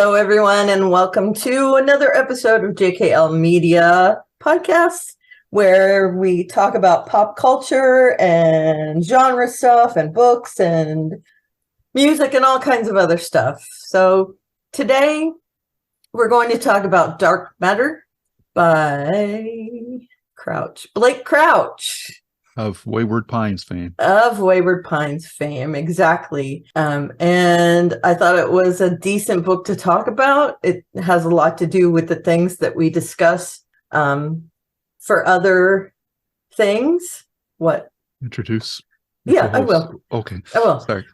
Hello, everyone, and welcome to another episode of JKL Media Podcast, where we talk about pop culture and genre stuff and books and music and all kinds of other stuff. So today we're going to talk about Dark Matter by Blake Crouch. Of Wayward Pines fame. Exactly. And I thought it was a decent book to talk about. It has a lot to do with the things that we discuss for other things. What? Introduce. Yeah, I will. Okay. I will. Sorry.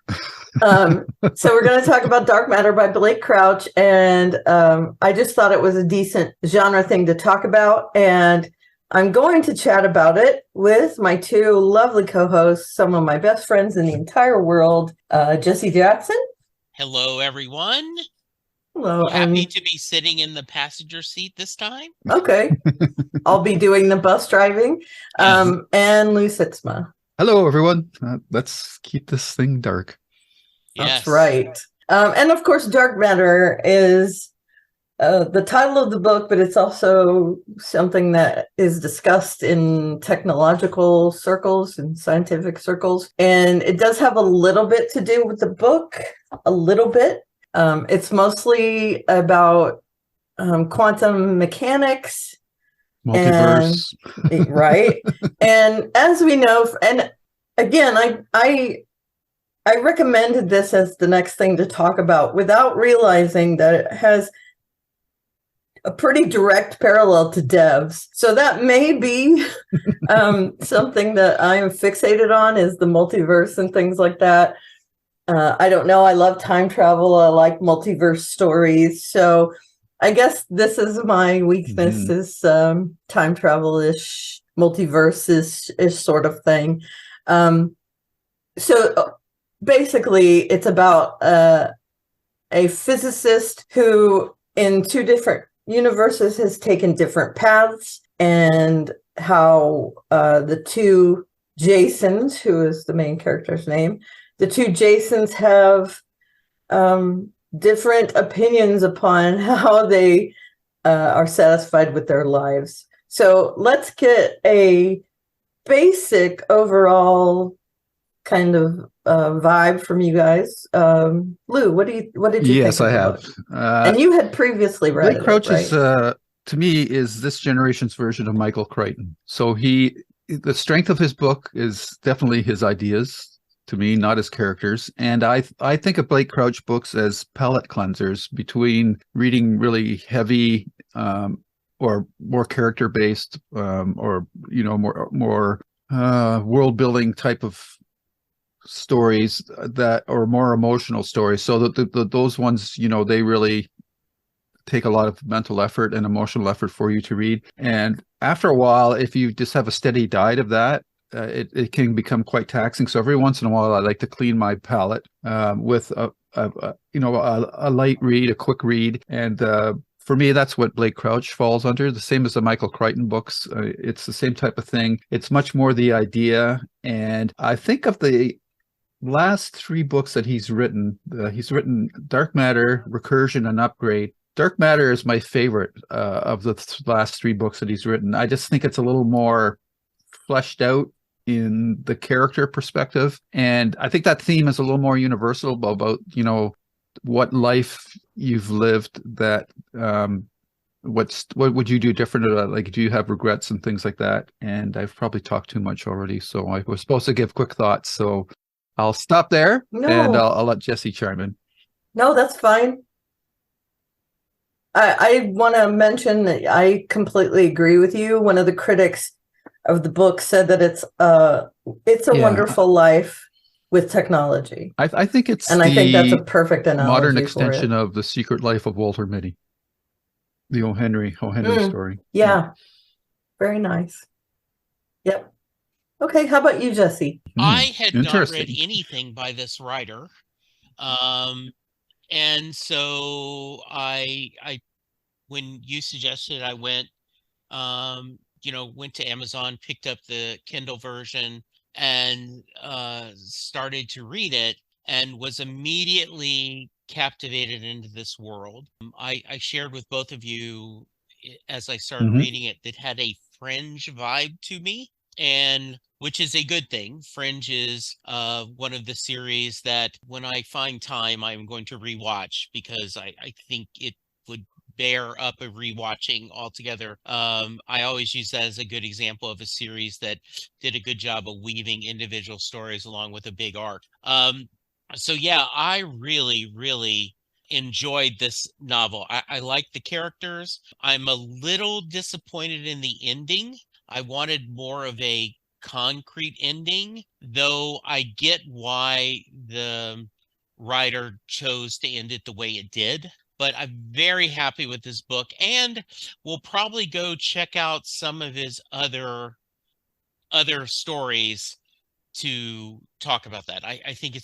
So we're going to talk about Dark Matter by Blake Crouch. And I just thought it was a decent genre thing to talk about. And I'm going to chat about it with my two lovely co-hosts, some of my best friends in the entire world, Jesse Jackson. Hello, everyone. Hello. Happy to be sitting in the passenger seat this time. Okay. I'll be doing the bus driving. And Lou Sitzma. Hello, everyone. Let's keep this thing dark. That's right. And of course, Dark Matter is the title of the book, but it's also something that is discussed in technological circles and scientific circles. And it does have a little bit to do with the book, a little bit. It's mostly about quantum mechanics. Multiverse. And, right. And as we know, and again, I recommended this as the next thing to talk about without realizing that it has a pretty direct parallel to devs. So that may be something that I am fixated on, is the multiverse and things like that. I don't know. I love time travel. I like multiverse stories. So I guess this is my weakness, is time travel-ish, multiverse-ish sort of thing. So basically, it's about a physicist who, in two different universes, has taken different paths, and how the two Jasons, who is the main character's name, the two Jasons have different opinions upon how they are satisfied with their lives. So let's get a basic overall kind of vibe from you guys. Lou, what did you think? Yes, I have. And you had previously read Blake Crouch right? is, to me, is this generation's version of Michael Crichton. So the strength of his book is definitely his ideas, to me, not his characters. And I think of Blake Crouch books as palate cleansers between reading really heavy or more character-based or more world-building type of stories that are more emotional stories. So that those ones, they really take a lot of mental effort and emotional effort for you to read. And after a while, if you just have a steady diet of that, it can become quite taxing. So every once in a while, I like to clean my palate with a light read, a quick read. And for me, that's what Blake Crouch falls under. The same as the Michael Crichton books. It's the same type of thing. It's much more the idea. And I think of the last three books that he's written Dark Matter, Recursion, and Upgrade. Dark Matter is my favorite of the last three books that he's written. I just think it's a little more fleshed out in the character perspective. And I think that theme is a little more universal about, what life you've lived, that what would you do different? Like, do you have regrets and things like that? And I've probably talked too much already. So I was supposed to give quick thoughts. So I'll stop there. No. And I'll let Jesse chime in. No, that's fine. I want to mention that I completely agree with you. One of the critics of the book said that it's a wonderful life with technology. I think it's, and I think that's a perfect analogy. Modern extension of The Secret Life of Walter Mitty, the O. Henry story. Yeah, very nice. Yep. Okay, how about you, Jesse? I had not read anything by this writer. And so I when you suggested, I went to Amazon, picked up the Kindle version, and started to read it, and was immediately captivated into this world. I shared with both of you as I started Mhm. reading it that had a Fringe vibe to me, and which is a good thing. Fringe is one of the series that when I find time, I'm going to rewatch because I think it would bear up a rewatching altogether. I always use that as a good example of a series that did a good job of weaving individual stories along with a big arc. So yeah, I really, really enjoyed this novel. I like the characters. I'm a little disappointed in the ending. I wanted more of a concrete ending, though I get why the writer chose to end it the way it did. But I'm very happy with this book, and we'll probably go check out some of his other stories to talk about that. I think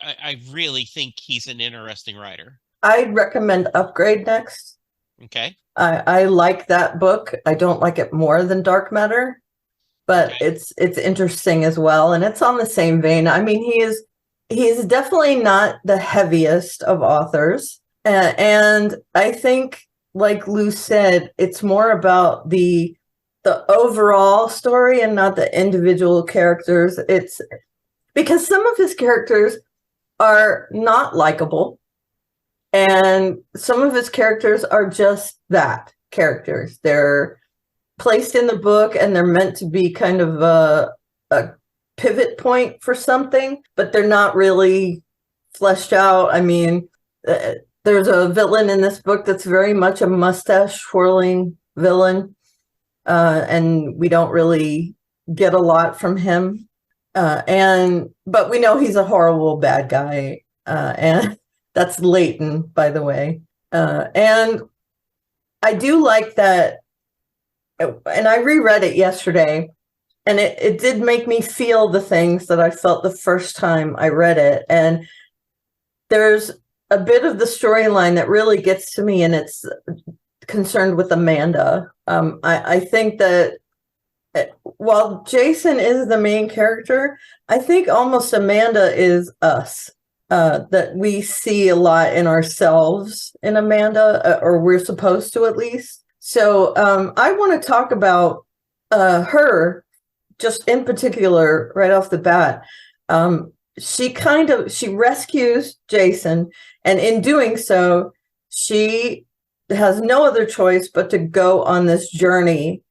I really think he's an interesting writer. I'd recommend Upgrade next. Okay. I like that book. I don't like it more than Dark Matter, but Okay. it's interesting as well, and it's on the same vein. I mean, he's definitely not the heaviest of authors, and I think, like Lou said, it's more about the overall story and not the individual characters. It's because some of his characters are not likable, and some of his characters are just that, characters. They're placed in the book and they're meant to be kind of a pivot point for something, but they're not really fleshed out. I mean, there's a villain in this book that's very much a mustache twirling villain, and we don't really get a lot from him. But we know he's a horrible bad guy, and that's Leighton, by the way. And I do like that, and I reread it yesterday, and it did make me feel the things that I felt the first time I read it. And there's a bit of the storyline that really gets to me, and it's concerned with Amanda. I think that while Jason is the main character, I think almost Amanda is us. That we see a lot in ourselves in Amanda, or we're supposed to at least. So I want to talk about her just in particular right off the bat. She rescues Jason, and in doing so, she has no other choice but to go on this journey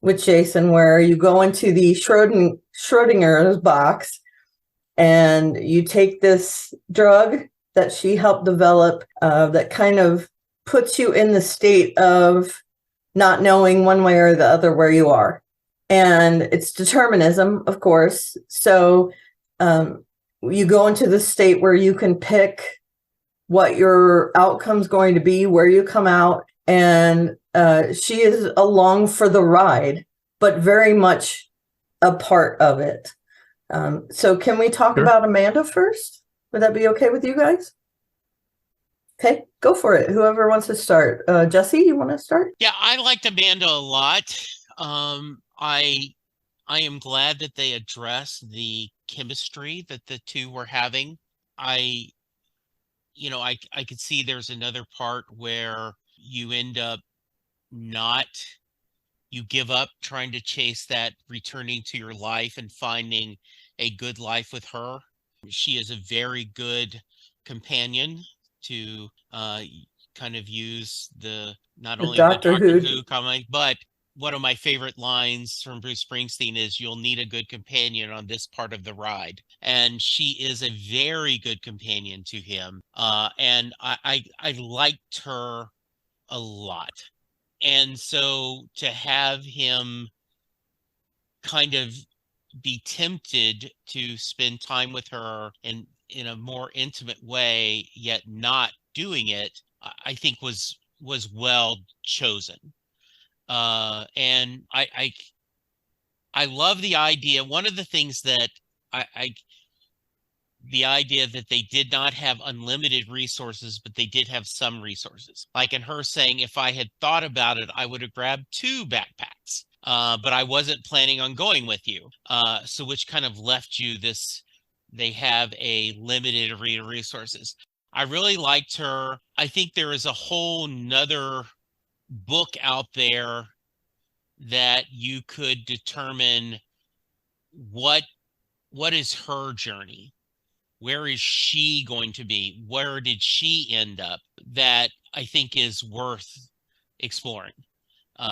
with Jason, where you go into the Schrodinger's box and you take this drug that she helped develop, that kind of puts you in the state of not knowing one way or the other where you are. And it's determinism, of course. So you go into the state where you can pick what your outcome's going to be, where you come out, and she is along for the ride, but very much a part of it. So can we talk about Amanda first? Would that be okay with you guys? Okay, go for it. Whoever wants to start. Jesse, you want to start? Yeah, I liked Amanda a lot. I am glad that they address the chemistry that the two were having. I could see there's another part where you end up you give up trying to chase that returning to your life and finding a good life with her. She is a very good companion to kind of use not only the Doctor Who comic, but one of my favorite lines from Bruce Springsteen is, "You'll need a good companion on this part of the ride." And she is a very good companion to him. And I liked her a lot. And so to have him kind of be tempted to spend time with her in a more intimate way, yet not doing it, I think was well chosen. And I love the idea. One of the things that the idea that they did not have unlimited resources, but they did have some resources. Like in her saying, if I had thought about it, I would have grabbed 2 backpacks, but I wasn't planning on going with you. So which kind of left you they have a limited array of resources. I really liked her. I think there is a whole nother book out there that you could determine what is her journey. Where is she going to be? Where did she end up? That I think is worth exploring.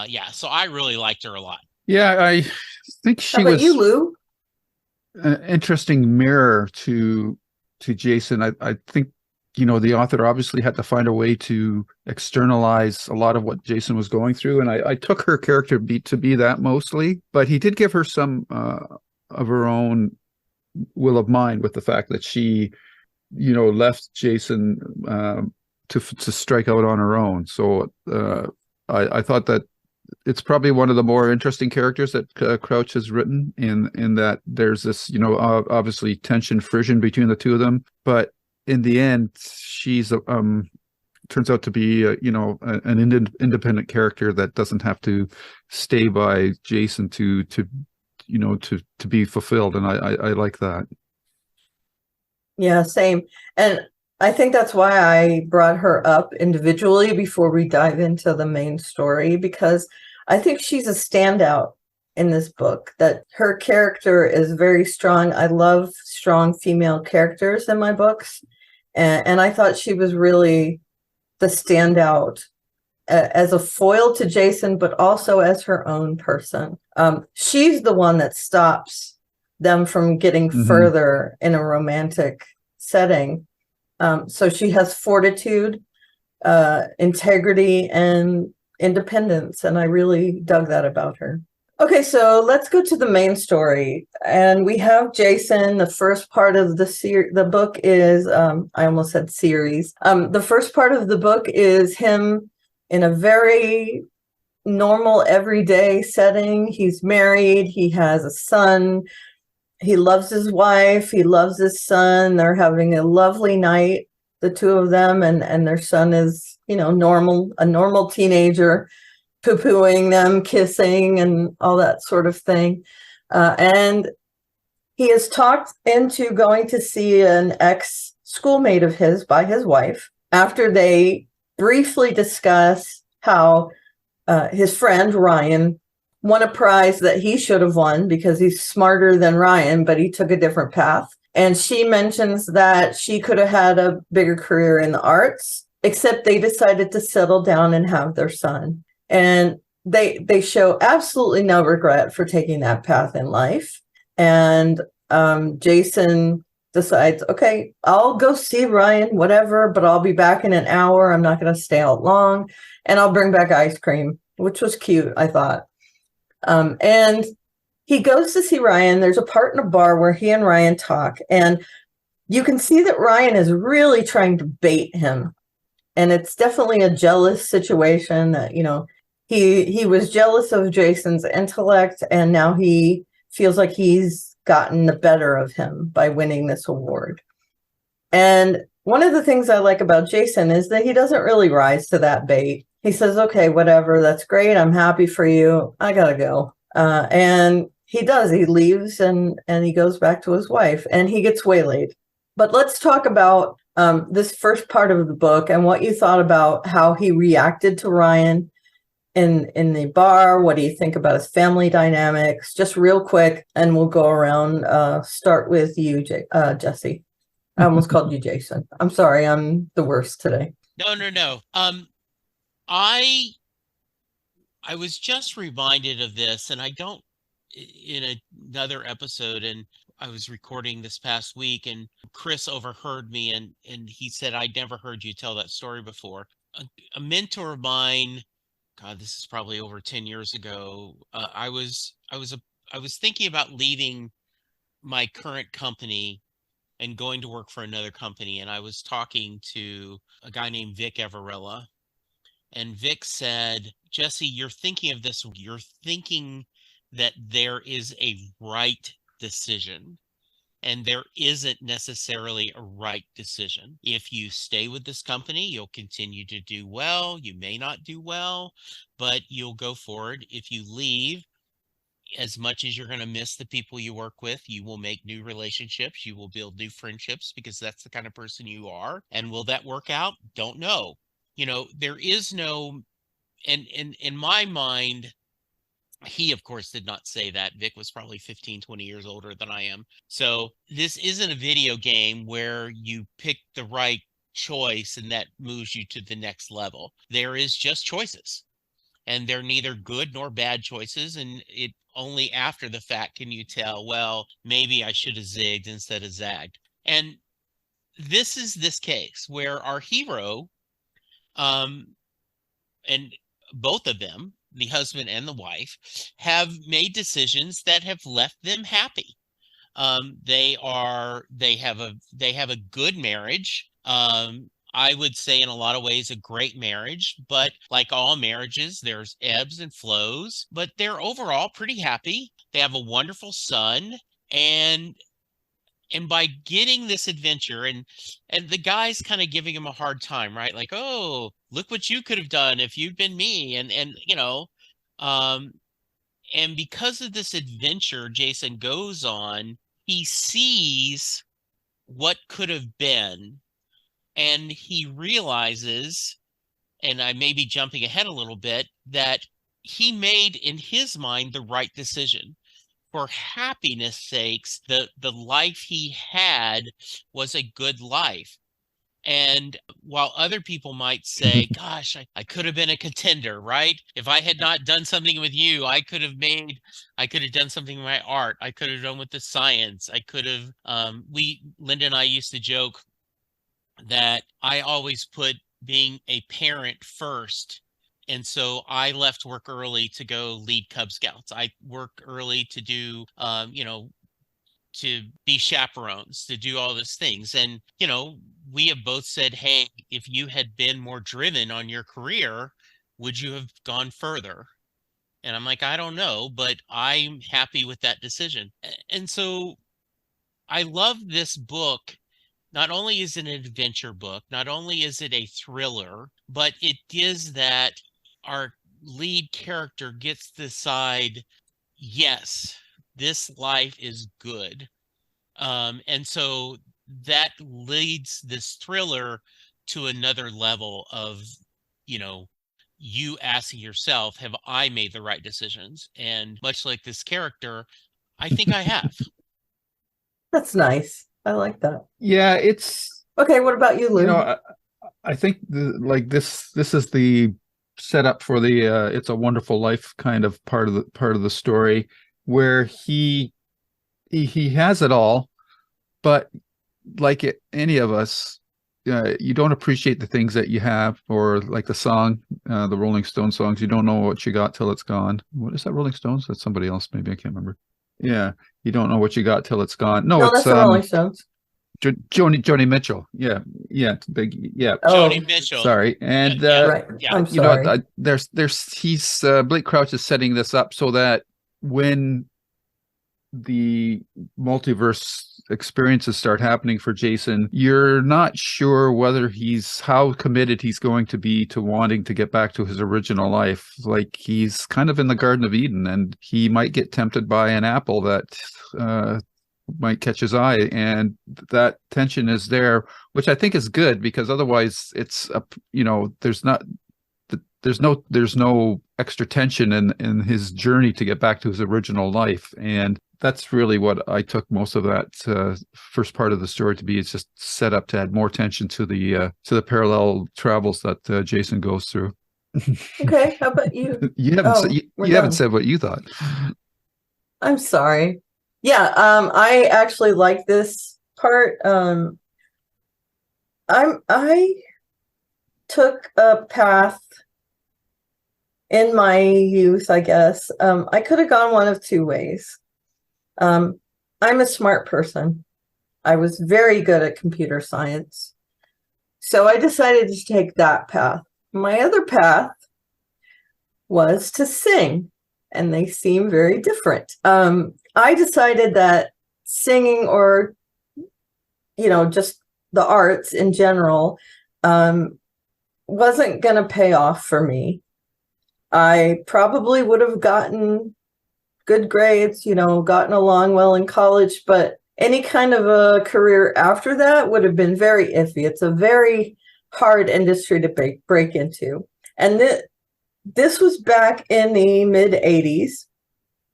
Yeah, so I really liked her a lot. Yeah, I think How she about you, was Lou? an interesting mirror to Jason. I think, you know, the author obviously had to find a way to externalize a lot of what Jason was going through, and I took her character to be that mostly, but he did give her some of her own will of mind with the fact that she, you know, left Jason to strike out on her own. So I thought that it's probably one of the more interesting characters that Crouch has written, in that there's this, you know, obviously tension, frisson between the two of them, but in the end, she's turns out to be you know, an independent character that doesn't have to stay by Jason to you know, to be fulfilled, and I like that. Yeah, same. And I think that's why I brought her up individually before we dive into the main story, because I think she's a standout in this book, that her character is very strong. I love strong female characters in my books. And I thought she was really the standout as a foil to Jason, but also as her own person. She's the one that stops them from getting further in a romantic setting. So she has fortitude, integrity, and independence, and I really dug that about her. Okay, so let's go to the main story, and we have Jason. The first part of the book is, I almost said series. The first part of the book is him in a very normal, everyday setting. He's married. He has a son. He loves his wife. He loves his son. They're having a lovely night, the two of them, and their son is, you know, a normal teenager, poo-pooing them, kissing, and all that sort of thing. And he is talked into going to see an ex-schoolmate of his by his wife after they briefly discuss how his friend Ryan won a prize that he should have won because he's smarter than Ryan, but he took a different path. And she mentions that she could have had a bigger career in the arts, except they decided to settle down and have their son. And they show absolutely no regret for taking that path in life. And Jason decides, okay, I'll go see Ryan, whatever, but I'll be back in an hour. I'm not going to stay out long, and I'll bring back ice cream, which was cute, I thought. And he goes to see Ryan. There's a part in a bar where he and Ryan talk, and you can see that Ryan is really trying to bait him. And it's definitely a jealous situation that, you know, he was jealous of Jason's intellect, and now he feels like he's gotten the better of him by winning this award. And one of the things I like about Jason is that he doesn't really rise to that bait. He says, okay, whatever, that's great. I'm happy for you. I gotta go. And he does. He leaves and he goes back to his wife, and he gets waylaid. But let's talk about this first part of the book and what you thought about how he reacted to Ryan in the bar. What do you think about his family dynamics? Just real quick, and we'll go around. Start with you, Jesse. I almost called you Jason. I'm sorry. I'm the worst today. No. I was just reminded of this, and I don't, in another episode, and I was recording this past week, and Chris overheard me, and he said, I'd never heard you tell that story before. A mentor of mine, God, this is probably over 10 years ago. I was thinking about leaving my current company and going to work for another company. And I was talking to a guy named Vic Everella. And Vic said, Jesse, you're thinking of this. You're thinking that there is a right decision. And there isn't necessarily a right decision. If you stay with this company, you'll continue to do well. You may not do well, but you'll go forward. If you leave, as much as you're going to miss the people you work with, you will make new relationships, you will build new friendships, because that's the kind of person you are. And will that work out? Don't know. There is no, and in my mind, he of course did not say that. Vic was probably 15, 20 years older than I am. So this isn't a video game where you pick the right choice and that moves you to the next level. There is just choices, and they're neither good nor bad choices. And it only after the fact can you tell, well, maybe I should have zigged instead of zagged. And this is this case where our hero, and both of them, the husband and the wife, have made decisions that have left them happy. They have a good marriage. I would say in a lot of ways a great marriage, but like all marriages, there's ebbs and flows, but they're overall pretty happy. They have a wonderful son, and by getting this adventure, and the guy's kind of giving him a hard time, right? Like, oh, look what you could have done if you'd been me. And because of this adventure Jason goes on, he sees what could have been, and he realizes, and I may be jumping ahead a little bit, that he made in his mind the right decision. For happiness sakes, the life he had was a good life. And while other people might say, gosh, I could have been a contender, right? If I had not done something with you, I could have done something with my art. I could have done with the science. I could have, Linda and I used to joke that I always put being a parent first. And so I left work early to go lead Cub Scouts. I worked early to do, to be chaperones, to do all those things. And, we have both said, hey, if you had been more driven on your career, would you have gone further? And I'm like, I don't know, but I'm happy with that decision. And so I love this book. Not only is it an adventure book, not only is it a thriller, but it is that our lead character gets to decide, yes, this life is good. And so that leads this thriller to another level of, you asking yourself, have I made the right decisions? And much like this character, I think I have. That's nice. I like that. Yeah, it's okay. What about you, Lou? I think this is the setup for the It's a Wonderful Life kind of part of the story, where he has it all, but like any of us, you don't appreciate the things that you have, or like the song, the Rolling Stones songs, you don't know what you got till it's gone. What is that, Rolling Stones? That's somebody else, maybe, I can't remember. Yeah, you don't know what you got till it's gone. No, it's that's the Rolling Stones. Joni Mitchell. Yeah, big, yeah. Joni Mitchell. Sorry, and right. I'm sorry. He's Blake Crouch is setting this up so that when the multiverse experiences start happening for Jason, you're not sure whether how committed he's going to be to wanting to get back to his original life. Like, he's kind of in the Garden of Eden, and he might get tempted by an apple that might catch his eye, and that tension is there, which I think is good, because otherwise it's there's no extra tension in his journey to get back to his original life. And that's really what I took most of that first part of the story to be. It's just set up to add more tension to the parallel travels that Jason goes through. Okay, how about you? You haven't said what you thought. I'm sorry. Yeah, I actually like this part. I took a path in my youth, I guess. I could have gone one of two ways. I'm a smart person. I was very good at computer science. So I decided to take that path. My other path was to sing, and they seem very different. I decided that singing, or, just the arts in general, wasn't going to pay off for me. I probably would have gotten good grades, gotten along well in college, but any kind of a career after that would have been very iffy. It's a very hard industry to break into. And this was back in the mid 80s,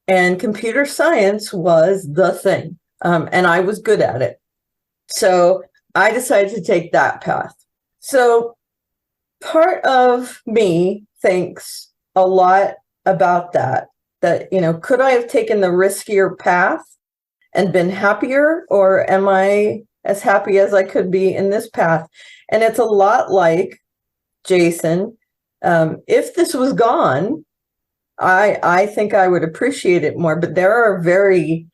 and computer science was the thing. And I was good at it. So I decided to take that path. So part of me thinks a lot about that, could I have taken the riskier path and been happier, or am I as happy as I could be in this path? And it's a lot like Jason. If this was gone, I think I would appreciate it more, but there are very,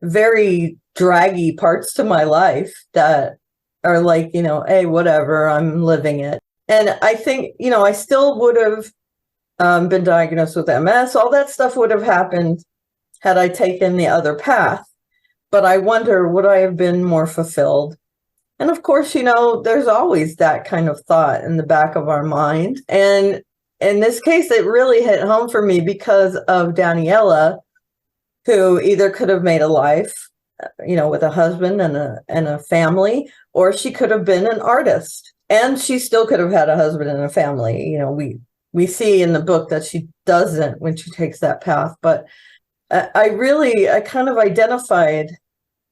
very draggy parts to my life that are like, hey, whatever, I'm living it. And I think, I still would have been diagnosed with MS. All that stuff would have happened had I taken the other path. But I wonder, would I have been more fulfilled? And of course, there's always that kind of thought in the back of our mind. And in this case, it really hit home for me because of Daniela, who either could have made a life, with a husband and a family, or she could have been an artist, and she still could have had a husband and a family. We see in the book that she doesn't when she takes that path. But I kind of identified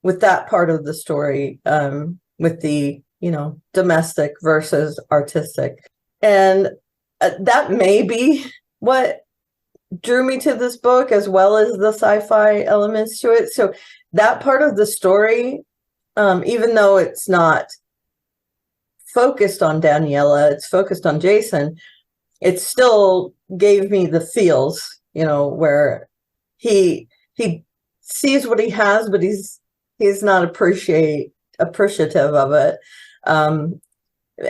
with that part of the story, with the, domestic versus artistic. And that may be what drew me to this book, as well as the sci-fi elements to it. So that part of the story, even though it's not focused on Daniela, it's focused on Jason, it still gave me the feels, where he sees what he has, but he's not appreciative of it,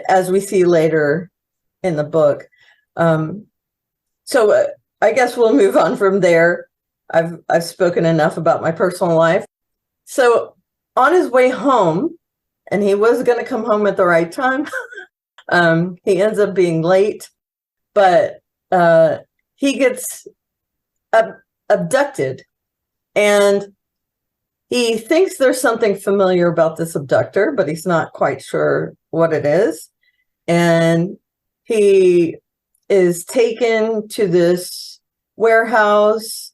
as we see later in the book. So I guess we'll move on from there. I've spoken enough about my personal life. So on his way home, and he was going to come home at the right time, he ends up being late, but he gets abducted, and he thinks there's something familiar about this abductor, but he's not quite sure what it is. And he is taken to this warehouse.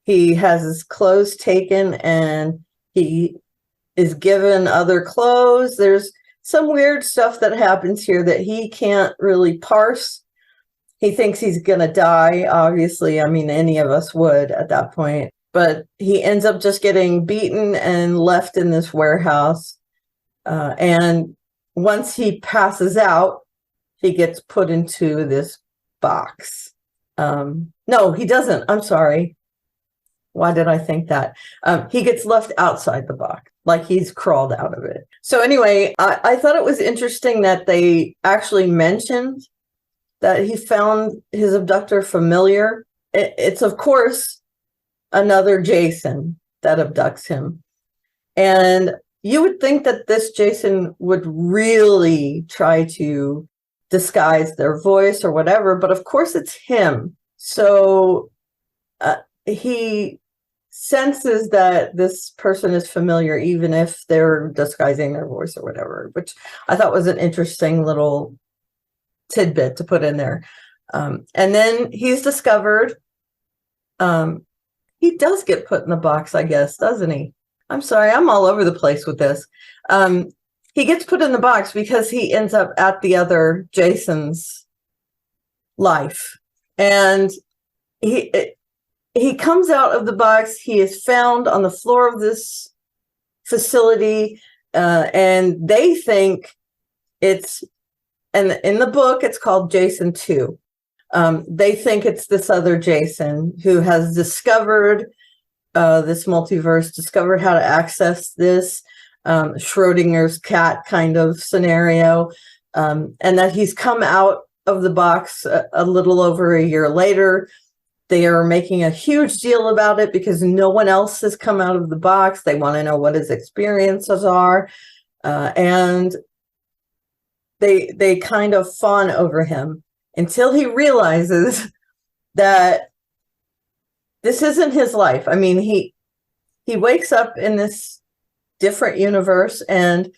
He has his clothes taken, and he is given other clothes. There's some weird stuff that happens here that he can't really parse. He thinks he's going to die, obviously. I mean, any of us would at that point. But he ends up just getting beaten and left in this warehouse. And once he passes out, he gets put into this box. No, he doesn't. I'm sorry. Why did I think that? He gets left outside the box, like he's crawled out of it. So anyway, I thought it was interesting that they actually mentioned that he found his abductor familiar. It's, of course, another Jason that abducts him. And you would think that this Jason would really try to disguise their voice or whatever, but of course it's him. So he senses that this person is familiar, even if they're disguising their voice or whatever, which I thought was an interesting little tidbit to put in there. And then he's discovered. He does get put in the box, I guess, doesn't he? I'm sorry, I'm all over the place with this. He gets put in the box because he ends up at the other Jason's life. And he comes out of the box. He is found on the floor of this facility, and they think it's, and in the book, it's called Jason 2. They think it's this other Jason who has discovered this multiverse, discovered how to access this Schrodinger's cat kind of scenario, and that he's come out of the box a little over a year later. They are making a huge deal about it because no one else has come out of the box. They want to know what his experiences are, and they kind of fawn over him until he realizes that this isn't his life. I mean, he wakes up in this different universe and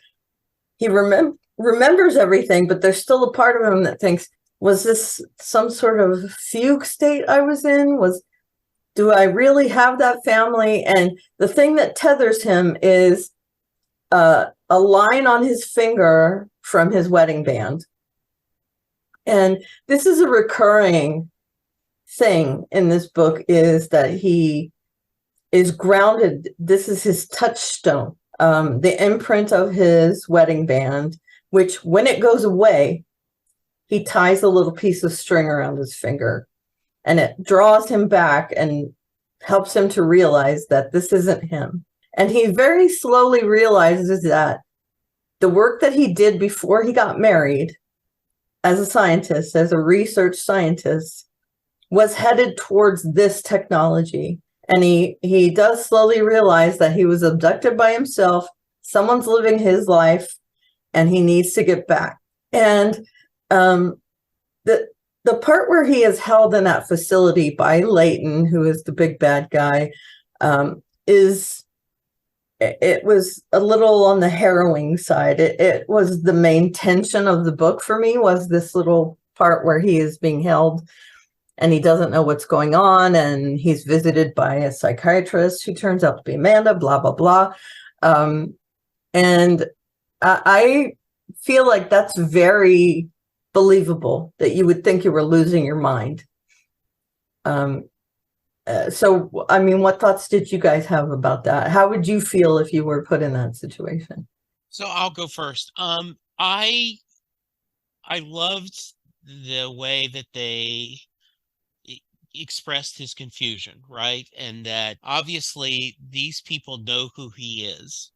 he remembers everything, but there's still a part of him that thinks, was this some sort of fugue state I was in? Do I really have that family? And the thing that tethers him is a line on his finger from his wedding band. And this is a recurring thing in this book, is that he is grounded. This is his touchstone, the imprint of his wedding band, which when it goes away, he ties a little piece of string around his finger, and it draws him back and helps him to realize that this isn't him. And he very slowly realizes that the work that he did before he got married as a scientist, as a research scientist, was headed towards this technology. And he does slowly realize that he was abducted by himself. Someone's living his life, and he needs to get back. And the part where he is held in that facility by Leighton, who is the big bad guy, it was a little on the harrowing side. It was the main tension of the book for me, was this little part where he is being held and he doesn't know what's going on, and he's visited by a psychiatrist who turns out to be Amanda, blah, blah, blah. And I feel like that's very believable, that you would think you were losing your mind. So, I mean, what thoughts did you guys have about that? How would you feel if you were put in that situation? So I'll go first. I loved the way that they expressed his confusion, right? And that obviously these people know who he is,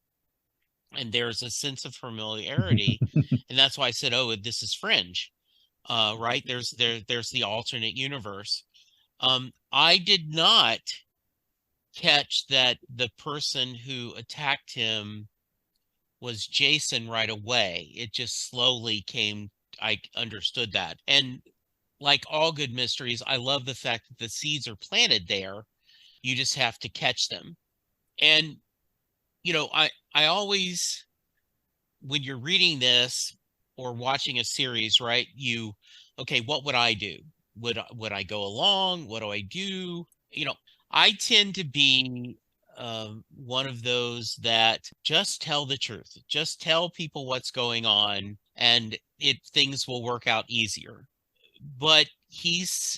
and there's a sense of familiarity, and that's why I said, "Oh, this is Fringe," right? There's the alternate universe. I did not catch that the person who attacked him was Jason right away. It just slowly came. I understood that, and like all good mysteries, I love the fact that the seeds are planted there. You just have to catch them. And I always, when you're reading this or watching a series, right, okay, what would I do? Would I go along? What do I do? I tend to be one of those that just tell the truth, just tell people what's going on, and things will work out easier. But he's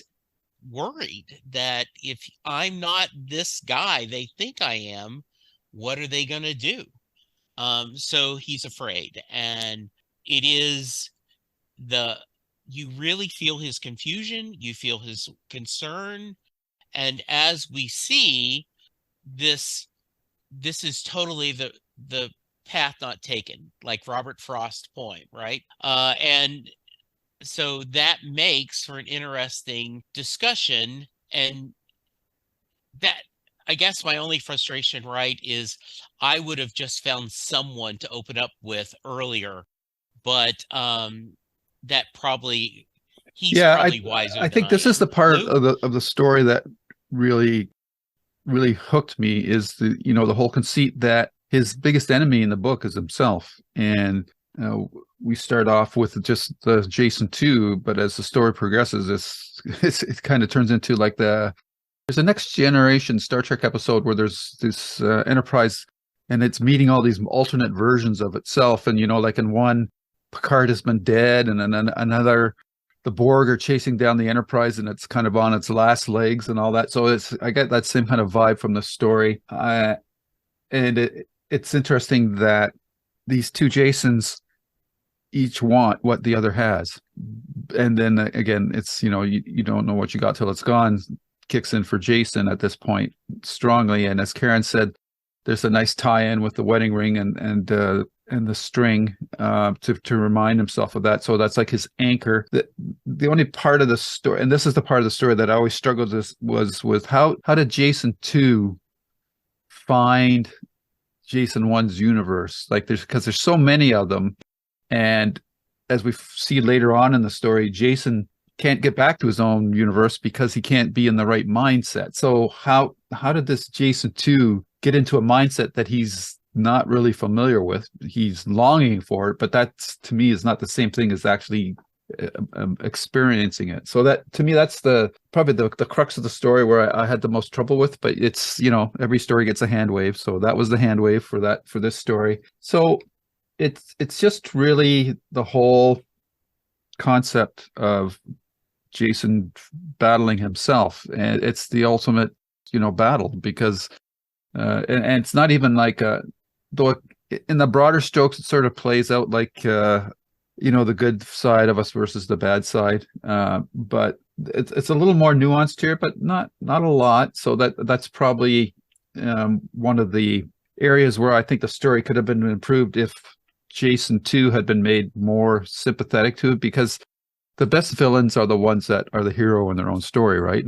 worried that if I'm not this guy they think I am, what are they going to do? So he's afraid, and it is you really feel his confusion, you feel his concern, and as we see, this is totally the path not taken, like Robert Frost poem, right? And so that makes for an interesting discussion. And that, I guess my only frustration, right, is I would have just found someone to open up with earlier, but that probably he's probably wiser. I think this is the part of the story that really hooked me, is the whole conceit that his biggest enemy in the book is himself. And we start off with just the Jason 2, but as the story progresses, it kind of turns into like there's a Next Generation Star Trek episode where there's this Enterprise, and it's meeting all these alternate versions of itself. And like in one, Picard has been dead, and then another, the Borg are chasing down the Enterprise, and it's kind of on its last legs and all that. So I get that same kind of vibe from the story. And it's interesting that these two Jasons each want what the other has. And then again, it's, you don't know what you got till it's gone, kicks in for Jason at this point strongly. And as Karen said, there's a nice tie-in with the wedding ring and the string to remind himself of that. So that's like his anchor. The only part of the story, and this is the part of the story that I always struggled with, was with how did Jason 2 find Jason 1's universe? Like because there's so many of them. And as we see later on in the story, Jason can't get back to his own universe because he can't be in the right mindset. So how did this Jason 2 get into a mindset that he's not really familiar with? He's longing for it, but that's, to me, is not the same thing as actually experiencing it. So that, to me, that's probably the crux of the story where I had the most trouble with. But it's, every story gets a hand wave, so that was the hand wave for this story. So it's just really the whole concept of Jason battling himself, and it's the ultimate battle, because and it's not even like though in the broader strokes it sort of plays out like the good side of us versus the bad side, but it's a little more nuanced here, but not a lot. So that's probably one of the areas where I think the story could have been improved if Jason 2 had been made more sympathetic to it, because the best villains are the ones that are the hero in their own story, right?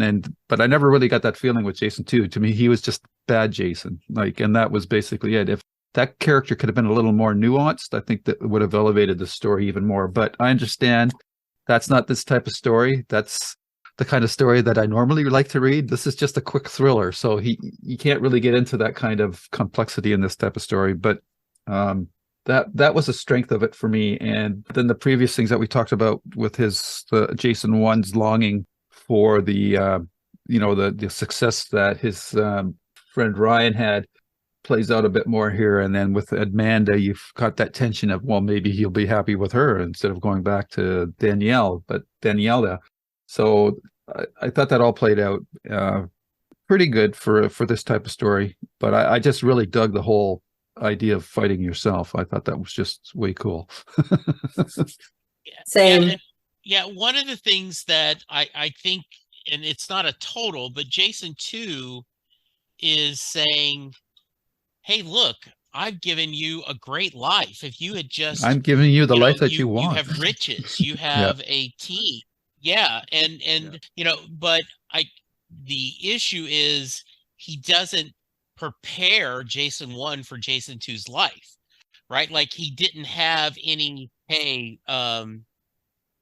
But I never really got that feeling with Jason 2. To me, he was just bad Jason, and that was basically it. If that character could have been a little more nuanced, I think that would have elevated the story even more. But I understand that's not this type of story. That's the kind of story that I normally like to read. This is just a quick thriller, so you can't really get into that kind of complexity in this type of story. But that was the strength of it for me. And then the previous things that we talked about with the Jason 1's longing for the success that his friend Ryan had plays out a bit more here. And then with Amanda, you've got that tension of, well, maybe he'll be happy with her instead of going back to Daniela. So I thought that all played out pretty good for this type of story. But I just really dug the whole idea of fighting yourself. I thought that was just way cool. Same. Yeah, one of the things that I think, and it's not a total, but Jason 2 is saying, hey, look, I've given you a great life. If you had just, I'm giving you the life that you want. You have riches, you have a team. Yeah. And but the issue is he doesn't prepare Jason 1 for Jason 2's life, right? Like, he didn't have any, hey,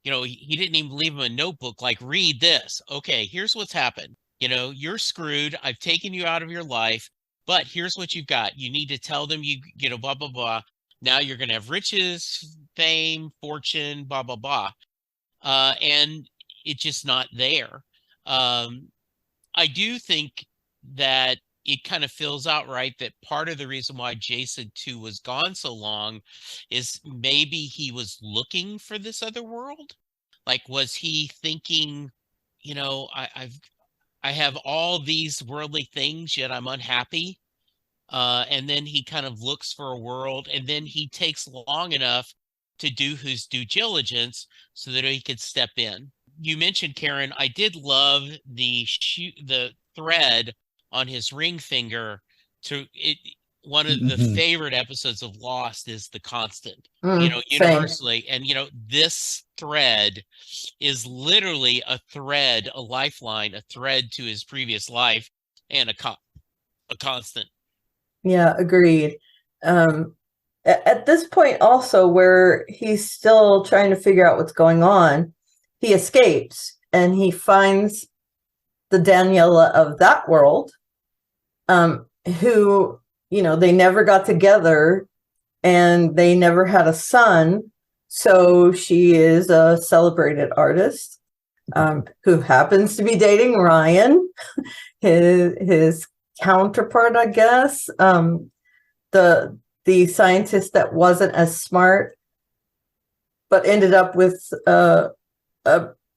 he didn't even leave him a notebook, like, read this. Okay, here's what's happened. You're screwed. I've taken you out of your life, but here's what you've got. You need to tell them blah, blah, blah. Now you're going to have riches, fame, fortune, blah, blah, blah. And it's just not there. I do think that it kind of fills out right that part of the reason why Jason 2 was gone so long is maybe he was looking for this other world. Like, was he thinking, I have all these worldly things, yet I'm unhappy. And then he kind of looks for a world, and then he takes long enough to do his due diligence so that he could step in. You mentioned, Karen, I did love the thread on his ring finger. One of the favorite episodes of Lost is The Constant, universally. And, this thread is literally a thread, a lifeline, a thread to his previous life, and a constant. Yeah, agreed. At this point also, where he's still trying to figure out what's going on, he escapes and he finds the Daniela of that world, who, they never got together and they never had a son. So she is a celebrated artist who happens to be dating Ryan, his counterpart, I guess. The scientist that wasn't as smart, but ended up with a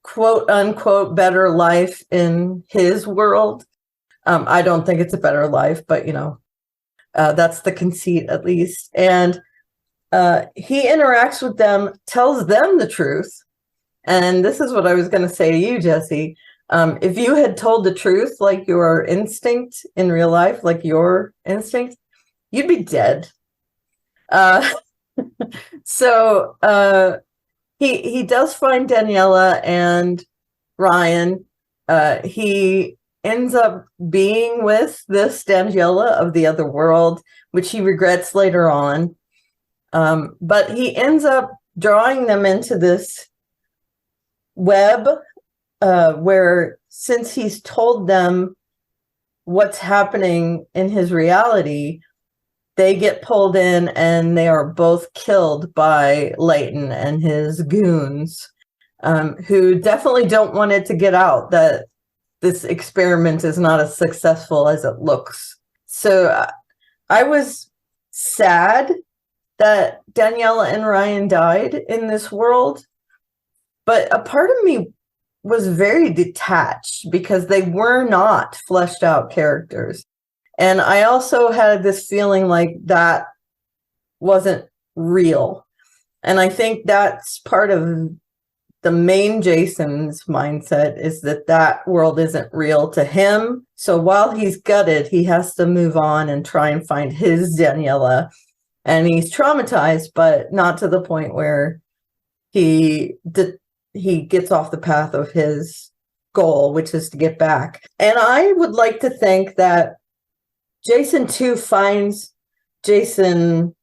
quote unquote better life in his world. I don't think it's a better life, but that's the conceit, at least. And he interacts with them, tells them the truth. And this is what I was going to say to you, Jesse. If you had told the truth, like your instinct in real life, like your instinct, you'd be dead. So he does find Daniela and Ryan. He ends up being with this Daniela of the other world, which he regrets later on. But he ends up drawing them into this web where since he's told them what's happening in his reality, they get pulled in and they are both killed by Leighton and his goons, who definitely don't want it to get out that this experiment is not as successful as it looks. So I was sad that Daniela and Ryan died in this world, but a part of me was very detached because they were not fleshed out characters. And I also had this feeling like that wasn't real. And I think that's part of the main Jason's mindset, is that that world isn't real to him. So while he's gutted, he has to move on and try and find his Daniela. And he's traumatized, but not to the point where he gets off the path of his goal, which is to get back. And I would like to think that Jason 2 finds Jason's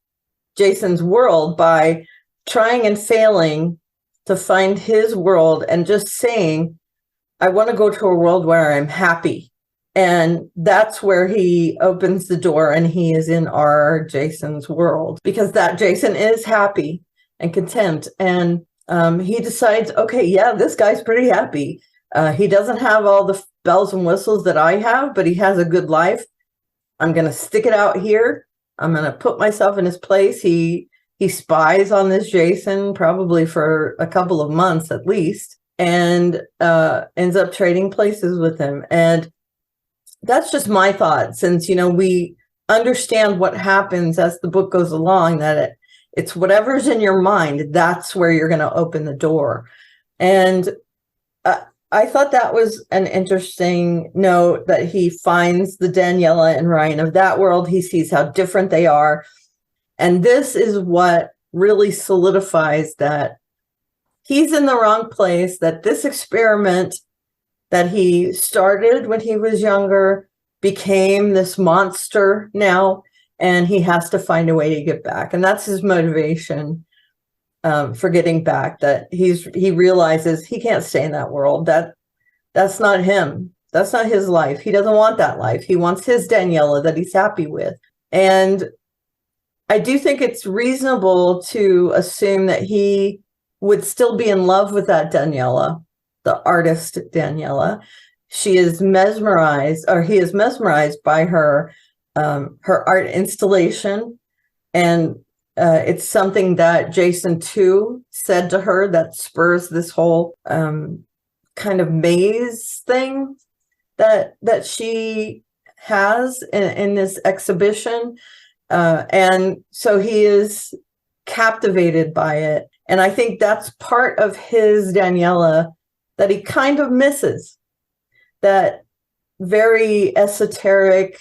world by trying and failing to find his world and just saying, I want to go to a world where I'm happy. And that's where he opens the door and he is in our Jason's world, because that Jason is happy and content. And he decides, okay, yeah, this guy's pretty happy. He doesn't have all the bells and whistles that I have, but he has a good life. I'm going to stick it out here. I'm going to put myself in his place. He spies on this Jason probably for a couple of months at least, and ends up trading places with him. And that's just my thought, since, we understand what happens as the book goes along, that it's whatever's in your mind, that's where you're going to open the door. And I thought that was an interesting note, that he finds the Daniela and Ryan of that world. He sees how different they are. And this is what really solidifies that he's in the wrong place, that this experiment that he started when he was younger became this monster now, and he has to find a way to get back. And that's his motivation for getting back, that he realizes he can't stay in that world. That's not him. That's not his life. He doesn't want that life. He wants his Daniela that he's happy with. And I do think it's reasonable to assume that he would still be in love with that Daniela, the artist Daniela. He is mesmerized by her art installation. And it's something that Jason 2 said to her that spurs this whole kind of maze thing that she has in this exhibition. And so he is captivated by it. And I think that's part of his Daniela that he kind of misses, that very esoteric,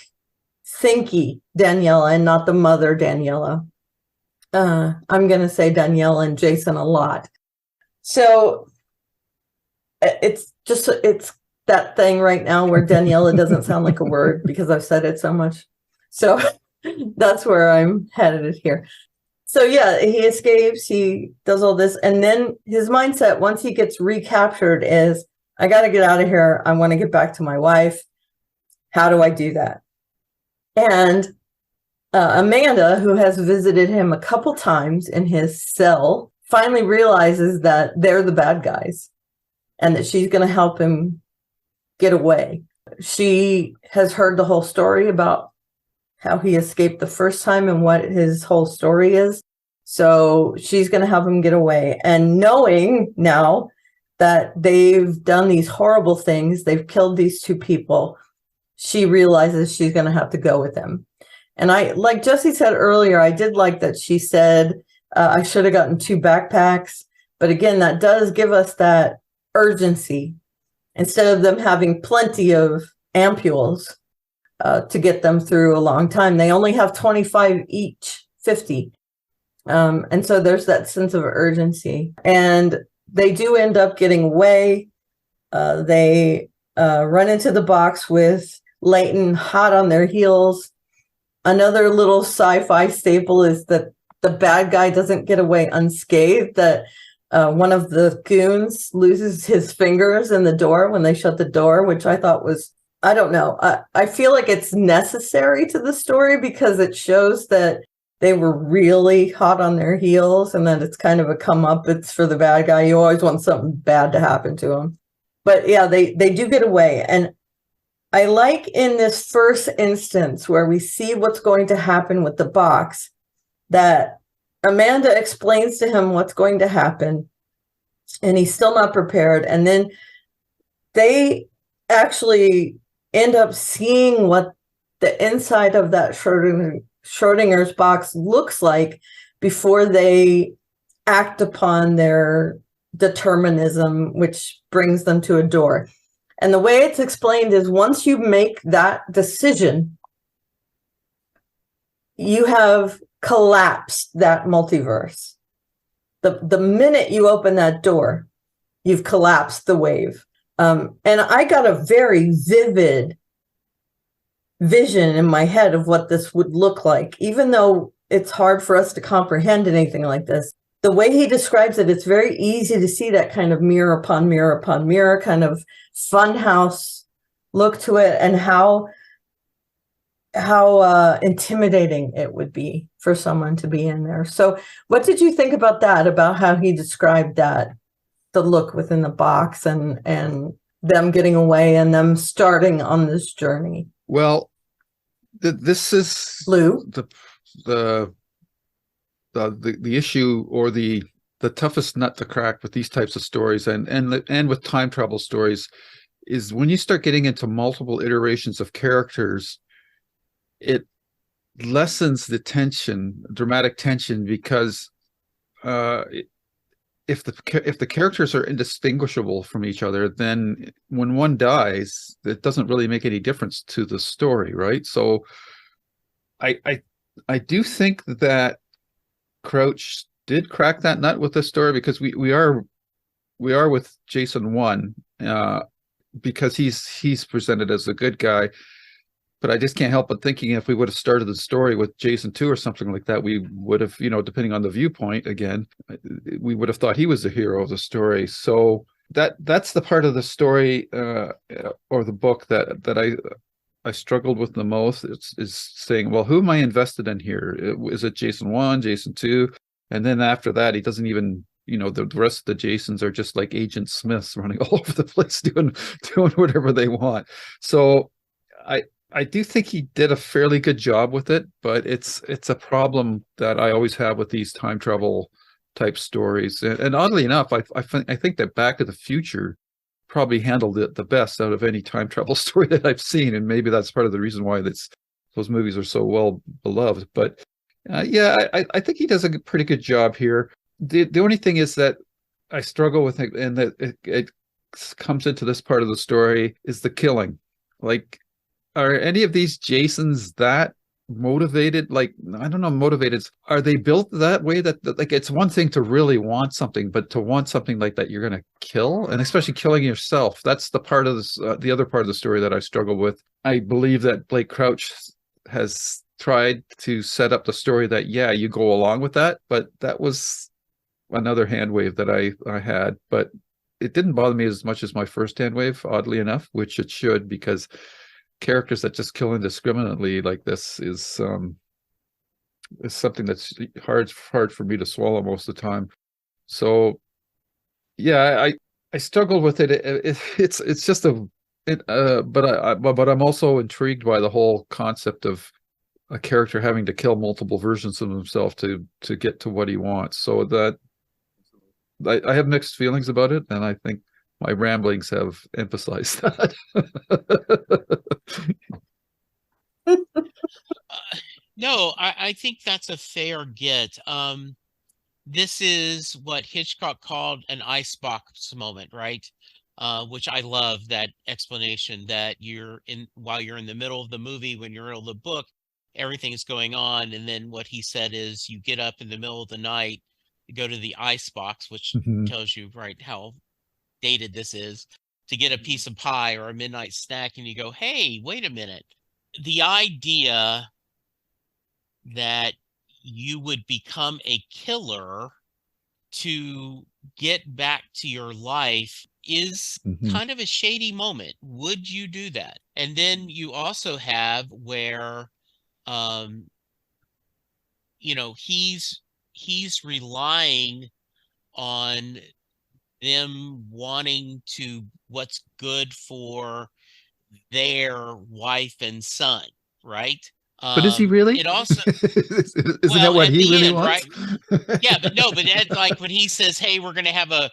thinky Daniela, and not the mother Daniela. I'm going to say Daniela and Jason a lot. So it's that thing right now where Daniela doesn't sound like a word because I've said it so much. So that's where I'm headed here. So yeah, he escapes, he does all this, and then his mindset, once he gets recaptured, is, I got to get out of here. I want to get back to my wife. How do I do that? And Amanda, who has visited him a couple times in his cell, finally realizes that they're the bad guys and that she's going to help him get away. She has heard the whole story about how he escaped the first time and what his whole story is. So she's going to help him get away. And knowing now that they've done these horrible things, they've killed these two people, she realizes she's going to have to go with him. And I, like Jesse said earlier, I did like that she said, I should have gotten 2 backpacks. But again, that does give us that urgency. Instead of them having plenty of ampules to get them through a long time, they only have 25 each, 50. And so there's that sense of urgency. And they do end up getting away. They run into the box with Leighton hot on their heels. Another little sci-fi staple is that the bad guy doesn't get away unscathed, that one of the goons loses his fingers in the door when they shut the door, which I thought was, I don't know. I feel like it's necessary to the story because it shows that they were really hot on their heels and that it's kind of a comeuppance for the bad guy. You always want something bad to happen to him. But yeah, they do get away. And I like in this first instance where we see what's going to happen with the box, that Amanda explains to him what's going to happen and he's still not prepared. And then they actually end up seeing what the inside of that Schrodinger's box looks like before they act upon their determinism, which brings them to a door. And the way it's explained is once you make that decision, you have collapsed that multiverse. The minute you open that door, you've collapsed the wave. And I got a very vivid vision in my head of what this would look like, even though it's hard for us to comprehend anything like this. The way he describes it, it's very easy to see that kind of mirror upon mirror upon mirror kind of funhouse look to it, and how intimidating it would be for someone to be in there. So what did you think about that, about how he described that, the look within the box and them getting away and them starting on this journey? Well, this is Lou? the issue, or the toughest nut to crack with these types of stories and with time travel stories, is when you start getting into multiple iterations of characters, it lessens the tension, dramatic tension, because if the characters are indistinguishable from each other, then when one dies, it doesn't really make any difference to the story, right? So I do think that Crouch did crack that nut with this story, because we are with Jason 1, because he's presented as a good guy. But I just can't help but thinking, if we would have started the story with Jason 2 or something like that, we would have, depending on the viewpoint, again, we would have thought he was the hero of the story. So that's the part of the story or the book that I struggled with the most, is saying, well, who am I invested in here? Is it Jason 1, Jason 2? And then after that, he doesn't even, the rest of the Jasons are just like Agent Smiths running all over the place doing whatever they want. So I do think he did a fairly good job with it, but it's a problem that I always have with these time travel type stories. And oddly enough, I think that Back to the Future probably handled it the best out of any time travel story that I've seen, and maybe that's part of the reason why those movies are so well beloved. But yeah, I think he does a pretty good job here. The only thing is that I struggle with it, and that it comes into this part of the story, is the killing. Like, are any of these Jasons that motivated? Like, I don't know, motivated. Are they built that way, that like, it's one thing to really want something, but to want something like that you're going to kill, and especially killing yourself? That's the part of this, the other part of the story that I struggle with. I believe that Blake Crouch has tried to set up the story that, yeah, you go along with that, but that was another hand wave that I had. But it didn't bother me as much as my first hand wave, oddly enough, which it should, because characters that just kill indiscriminately like this is something that's hard for me to swallow most of the time. So yeah, I struggled with it. It's just but I'm also intrigued by the whole concept of a character having to kill multiple versions of himself to get to what he wants. So that I have mixed feelings about it, and I think my ramblings have emphasized that. No, I think that's a fair get. This is what Hitchcock called an icebox moment, right? Which I love that explanation, that while you're in the middle of the movie, when you're in the book, everything is going on, and then what he said is, you get up in the middle of the night, you go to the icebox, which tells you, right, how dated this is, to get a piece of pie or a midnight snack, and you go, hey, wait a minute. The idea that you would become a killer to get back to your life is Mhm. kind of a shady moment. Would you do that? And then you also have where, um, you know, he's relying on them wanting to what's good for their wife and son, right? But is he really? It also, Isn't that well, what at he the really end, wants? right? Yeah, but no, but Ed, like when he says, "Hey, we're gonna have a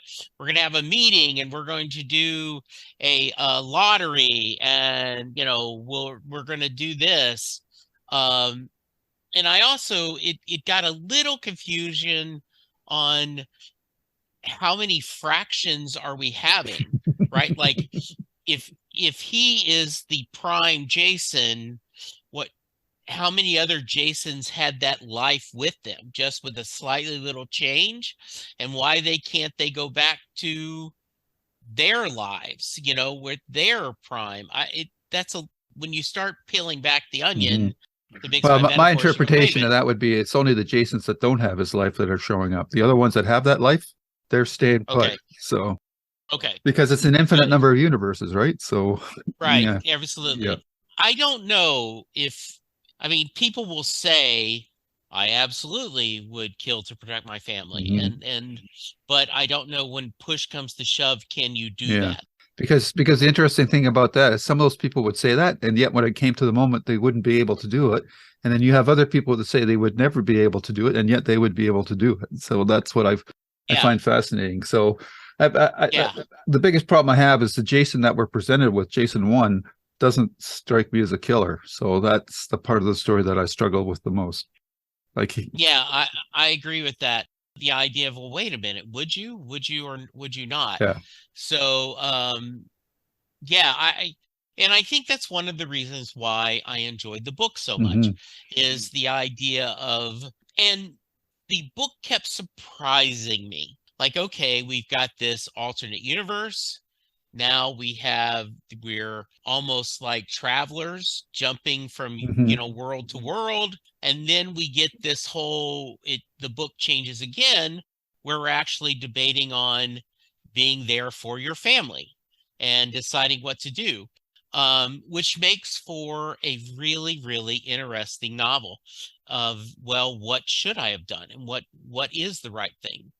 meeting, and we're going to do a lottery, and you know, we're gonna do this." Um, and I also it got a little confusion on how many fractions are we having, right? Like if he is the prime Jason, what how many other Jasons had that life with them, just with a slightly little change, and why they go back to their lives, you know, with their prime. That's a when you start peeling back the Mhm. onion to mix Well, my my metaphors, you go, wait a interpretation minute, of that would be it's only the Jasons that don't have his life that are showing up. The other ones that have that life, they're staying put. okay, So okay, because it's an infinite good, number of universes, right? So right, yeah, yeah. absolutely. I don't know if, I mean, people will say I absolutely would kill to protect my family, Mhm. but I don't know when push comes to shove, can you do Yeah. that? Because the interesting thing about that is some of those people would say that, and yet when it came to the moment, they wouldn't be able to do it. And then you have other people that say they would never be able to do it, and yet they would be able to do it. So that's what I Yeah, find fascinating. So yeah, the biggest problem I have is the Jason that we're presented with, Jason 1, doesn't strike me as a killer. So that's the part of the story that I struggle with the most. Like yeah, I agree with that. The idea of, well, wait a minute, would you, or would you not? yeah. So, yeah, and I think that's one of the reasons why I enjoyed the book so much, Hmm. is the idea of, and the book kept surprising me. Like, okay, we've got this alternate universe. Now we're almost like travelers jumping from, Hmm. you know, world to world. And then we get this the book changes again, where we're actually debating on being there for your family and deciding what to do, which makes for a really, really interesting novel of, well, what should I have done, and what is the right thing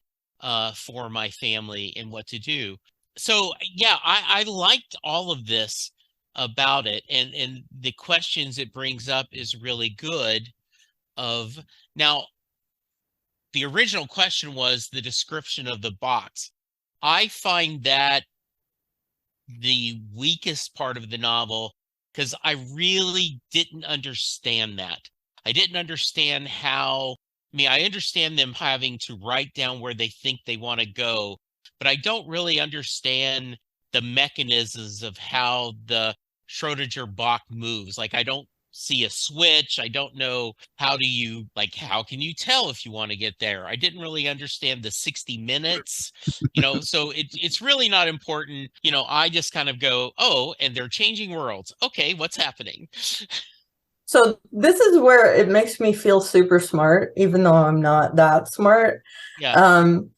for my family, and what to do. So yeah, I liked all of this about it, and the questions it brings up is really good. Of now, the original question was the description of the box. I find that the weakest part of the novel, because I really didn't understand that. I didn't understand how, I mean, I understand them having to write down where they think they want to go, but I don't really understand the mechanisms of how the Schrodinger box moves. Like, I don't see a switch. I don't know how can you tell if you want to get there? I didn't really understand the 60 minutes, you know, so it's really not important. You know, I just kind of go, oh, and they're changing worlds. Okay, what's happening? So this is where it makes me feel super smart, even though I'm not that smart. Yeah. Um,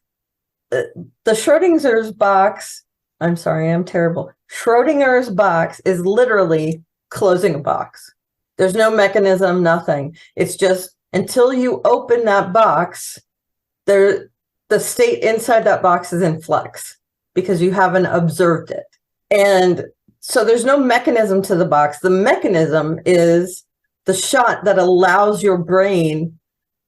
the Schrodinger's box, I'm sorry, I'm terrible. Schrodinger's box is literally closing a box. There's no mechanism, nothing. It's just until you open that box, the state inside that box is in flux because you haven't observed it. And so there's no mechanism to the box. The mechanism is the shot that allows your brain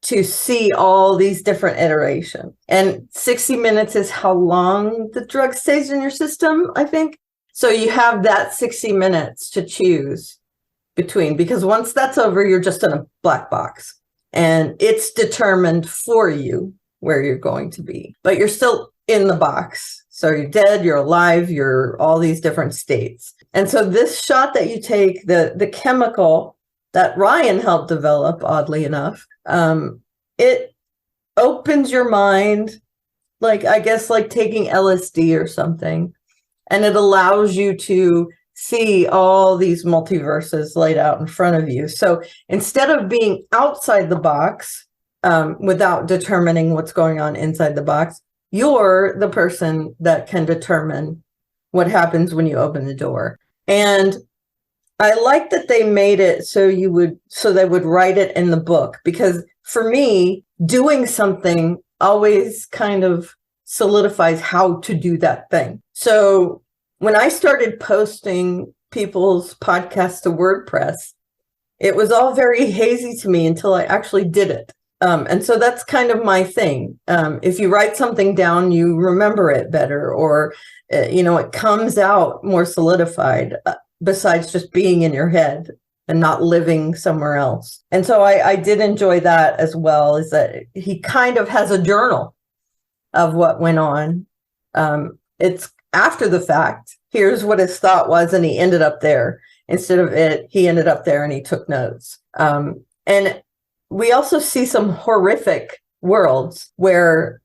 to see all these different iterations. And 60 minutes is how long the drug stays in your system, I think. So you have that 60 minutes to choose between, because once that's over, you're just in a black box and it's determined for you where you're going to be, but you're still in the box. So you're dead, you're alive, you're all these different states. And so this shot that you take, the chemical that Ryan helped develop, oddly enough, it opens your mind, like, I guess, like taking LSD or something, and it allows you to see all these multiverses laid out in front of you. So instead of being outside the box, without determining what's going on inside the box, you're the person that can determine what happens when you open the door. And I like that they made it so they would write it in the book, because for me, doing something always kind of solidifies how to do that thing. So when I started posting people's podcasts to WordPress, it was all very hazy to me until I actually did it. And so that's kind of my thing. If you write something down, you remember it better, or, it comes out more solidified, besides just being in your head and not living somewhere else. And so I did enjoy that as well, is that he kind of has a journal of what went on. It's after the fact. Here's what his thought was, and he ended up there. Instead of it, he ended up there and he took notes. And we also see some horrific worlds where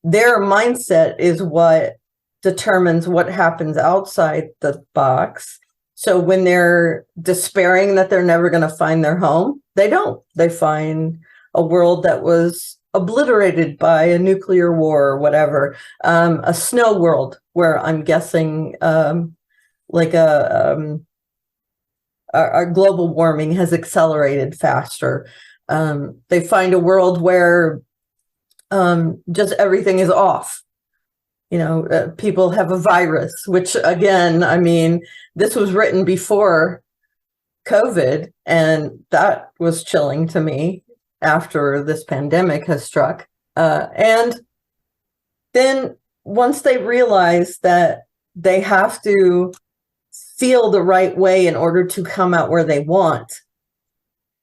their mindset is what determines what happens outside the box. So when they're despairing that they're never going to find their home, they don't. They find a world that was obliterated by a nuclear war or whatever, a snow world where I'm guessing our global warming has accelerated faster. They find a world where just everything is off. People have a virus, which again, I mean, this was written before COVID, and that was chilling to me after this pandemic has struck. And then once they realize that they have to feel the right way in order to come out where they want,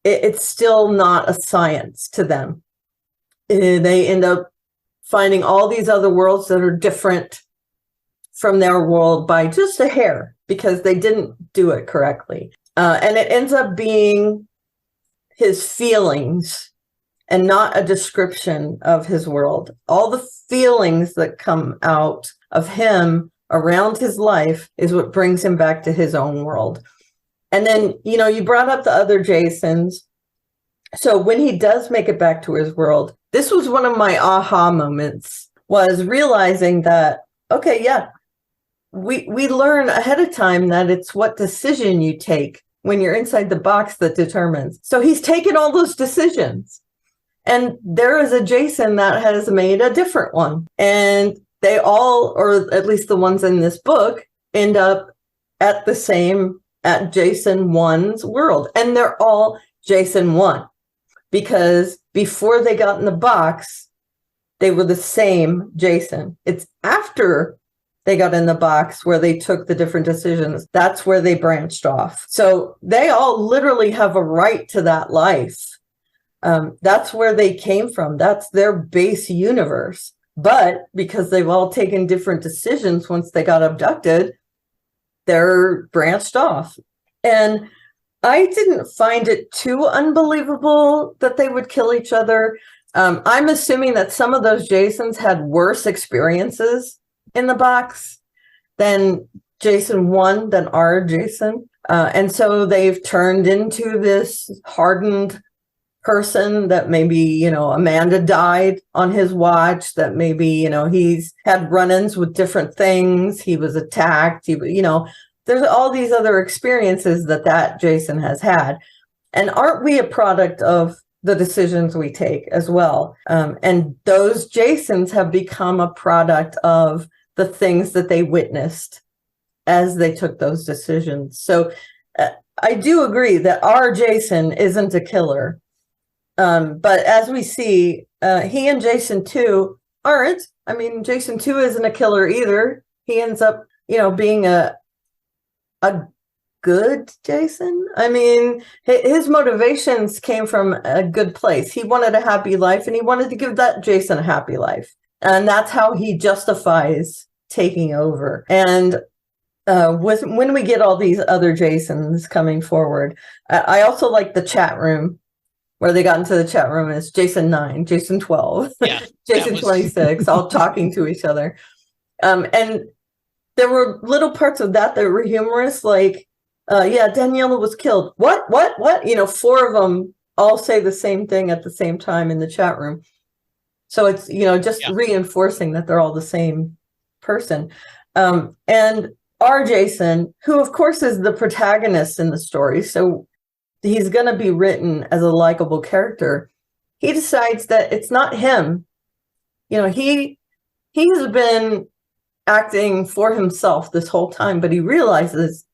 it's still not a science to them. They end up finding all these other worlds that are different from their world by just a hair, because they didn't do it correctly. And it ends up being his feelings and not a description of his world. All the feelings that come out of him around his life is what brings him back to his own world. And then, you brought up the other Jasons. So when he does make it back to his world, this was one of my aha moments, was realizing that, okay, yeah, we learn ahead of time that it's what decision you take when you're inside the box that determines. So he's taken all those decisions. And there is a Jason that has made a different one. And they all, or at least the ones in this book, end up at Jason 1's world. And they're all Jason 1. Because before they got in the box, they were the same Jason. It's after they got in the box where they took the different decisions. That's where they branched off. So they all literally have a right to that life. That's where they came from. That's their base universe. But because they've all taken different decisions once they got abducted, they're branched off. And I didn't find it too unbelievable that they would kill each other. I'm assuming that some of those Jasons had worse experiences in the box than Jason 1, than our Jason. And so they've turned into this hardened person that maybe, Amanda died on his watch, that maybe, he's had run-ins with different things. He was attacked, there's all these other experiences that Jason has had. And aren't we a product of the decisions we take as well? And those Jasons have become a product of the things that they witnessed as they took those decisions. So I do agree that our Jason isn't a killer. But as we see, he and Jason 2 aren't. I mean, Jason 2 isn't a killer either. He ends up, being a good Jason. I mean, his motivations came from a good place. He wanted a happy life, and he wanted to give that Jason a happy life. And that's how he justifies taking over. And when we get all these other Jasons coming forward, I also like the chat room where they got into the chat room, and it's Jason 9, Jason 12, yeah, Jason 26, all talking to each other. And there were little parts of that were humorous, like, Daniela was killed. What? 4 of them all say the same thing at the same time in the chat room. So it's, just reinforcing that they're all the same person. And our Jason, who of course is the protagonist in the story, so he's going to be written as a likable character. He decides that it's not him. He's been acting for himself this whole time, but he realizes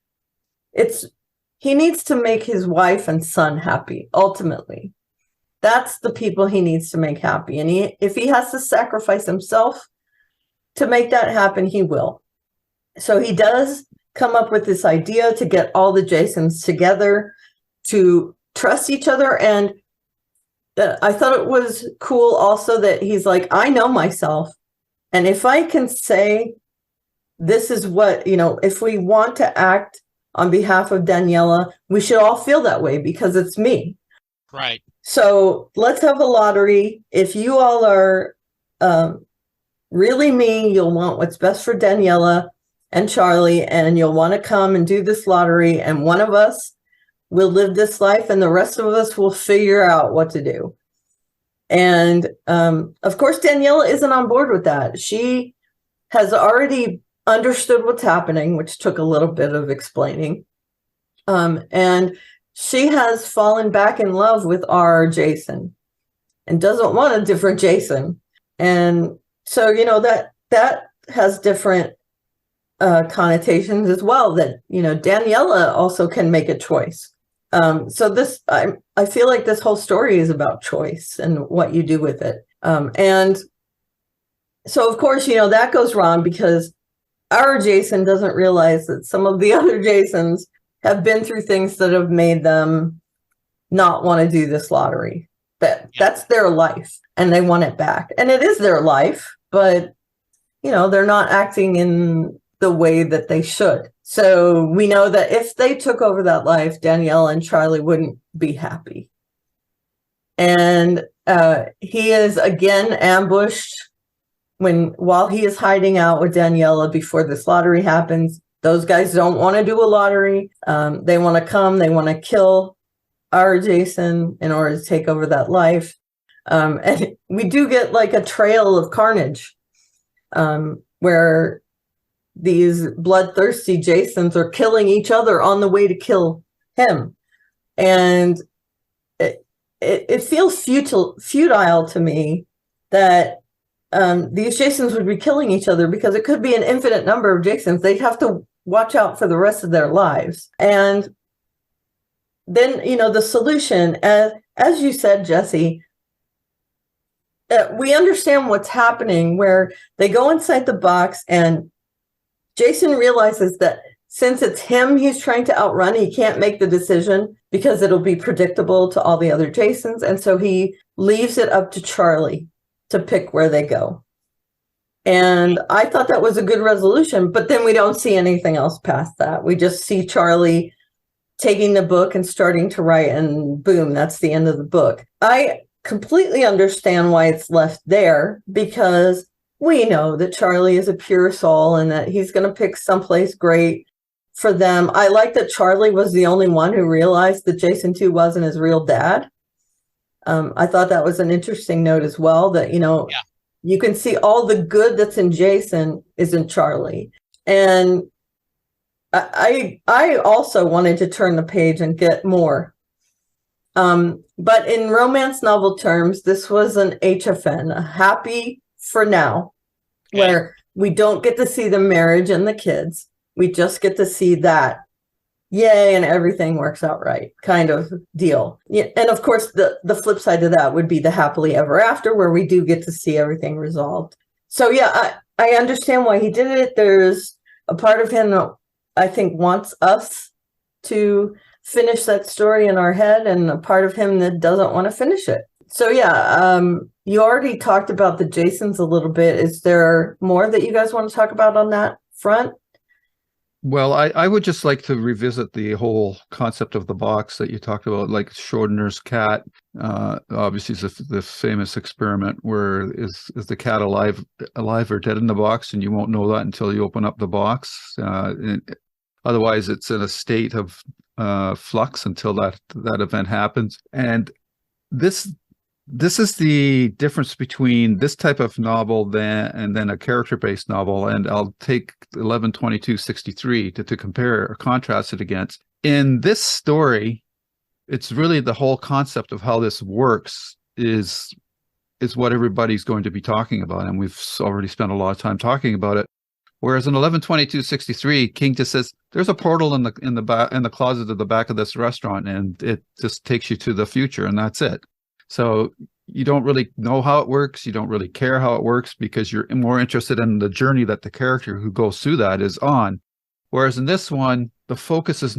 he needs to make his wife and son happy. Ultimately, that's the people he needs to make happy. And if he has to sacrifice himself to make that happen, he will. So he does come up with this idea to get all the Jasons together to trust each other. And I thought it was cool also that he's like, I know myself. And if I can say, this is what, if we want to act on behalf of Daniela, we should all feel that way because it's me. Right. So let's have a lottery. If you all are really me, you'll want what's best for Daniela and Charlie, and you'll want to come and do this lottery. And one of us will live this life and the rest of us will figure out what to do. And of course, Daniela isn't on board with that. She has already understood what's happening, which took a little bit of explaining. And she has fallen back in love with our Jason and doesn't want a different Jason. And so, that has different connotations as well, that, Daniela also can make a choice. So this, I feel like this whole story is about choice and what you do with it. And so, of course, that goes wrong because our Jason doesn't realize that some of the other Jasons have been through things that have made them not want to do this lottery. That's their life and they want it back. And it is their life, but, they're not acting in the way that they should. So we know that if they took over that life, Danielle and Charlie wouldn't be happy. And he is again ambushed while he is hiding out with Daniela before this lottery happens. Those guys don't want to do a lottery. They want to come. They want to kill our Jason in order to take over that life. And we do get like a trail of carnage where these bloodthirsty Jasons are killing each other on the way to kill him. And it feels futile to me that these Jasons would be killing each other because it could be an infinite number of Jasons. They'd have to watch out for the rest of their lives. And then, the solution, as you said, Jesse, we understand what's happening where they go inside the box and Jason realizes that since it's him he's trying to outrun, he can't make the decision because it'll be predictable to all the other Jasons. And so he leaves it up to Charlie to pick where they go. And I thought that was a good resolution, but then we don't see anything else past that. We just see Charlie taking the book and starting to write, and boom, that's the end of the book. I completely understand why it's left there because we know that Charlie is a pure soul and that he's going to pick someplace great for them. I like that Charlie was the only one who realized that Jason 2 wasn't his real dad. I thought that was an interesting note as well, that, you can see all the good that's in Jason is in Charlie. And I also wanted to turn the page and get more. But in romance novel terms, this was an HFN, a happy for now, where we don't get to see the marriage and the kids. We just get to see that, yay, and everything works out right kind of deal. Yeah, and of course, the flip side of that would be the happily ever after, where we do get to see everything resolved. So yeah, I understand why he did it. There's a part of him that I think wants us to finish that story in our head, and a part of him that doesn't want to finish it. So yeah, you already talked about the Jasons a little bit. Is there more that you guys want to talk about on that front? Well, I would just like to revisit the whole concept of the box that you talked about, like Schrodinger's cat. Obviously, the famous experiment where is the cat alive or dead in the box, and you won't know that until you open up the box. Otherwise, it's in a state of flux until that event happens. And this this is the difference between this type of novel and then a character-based novel. And I'll take 11/22/63 to compare or contrast it against. In this story, it's really the whole concept of how this works is what everybody's going to be talking about, and we've already spent a lot of time talking about it. Whereas in 11/22/63, King just says there's a portal in the closet at the back of this restaurant, and it just takes you to the future, and that's it. So you don't really know how it works. You don't really care how it works because you're more interested in the journey that the character who goes through that is on. Whereas in this one, the focus is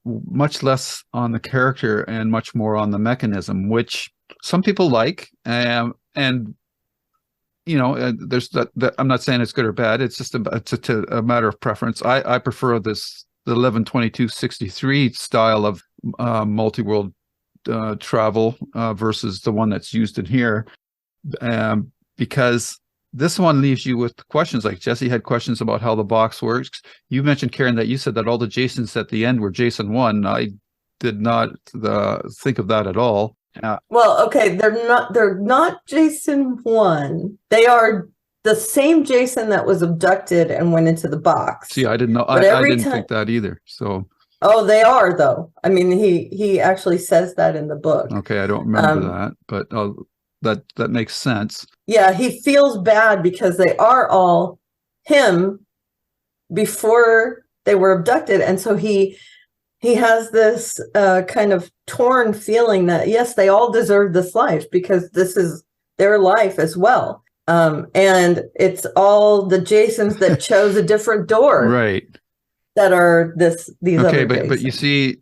much less on the character and much more on the mechanism, which some people like. And you know, there's that. I'm not saying it's good or bad. It's just a matter of preference. I prefer the 11/22/63 style of multi-world travel versus the one that's used in here, because this one leaves you with questions. Like Jesse had questions about how the box works. You mentioned, Karen, that you said that all the Jasons at the end were Jason 1. I did not think of that at all. Well, okay, they're not Jason 1. They are the same Jason that was abducted and went into the box. See, I didn't know. I didn't think that either. So. Oh, they are, though. I mean, he actually says that in the book. Okay, I don't remember that, but that makes sense. Yeah, he feels bad because they are all him before they were abducted, and so he has this kind of torn feeling that yes, they all deserve this life because this is their life as well. And it's all the Jasons that chose a different door, right? That are these. Okay, other but you see,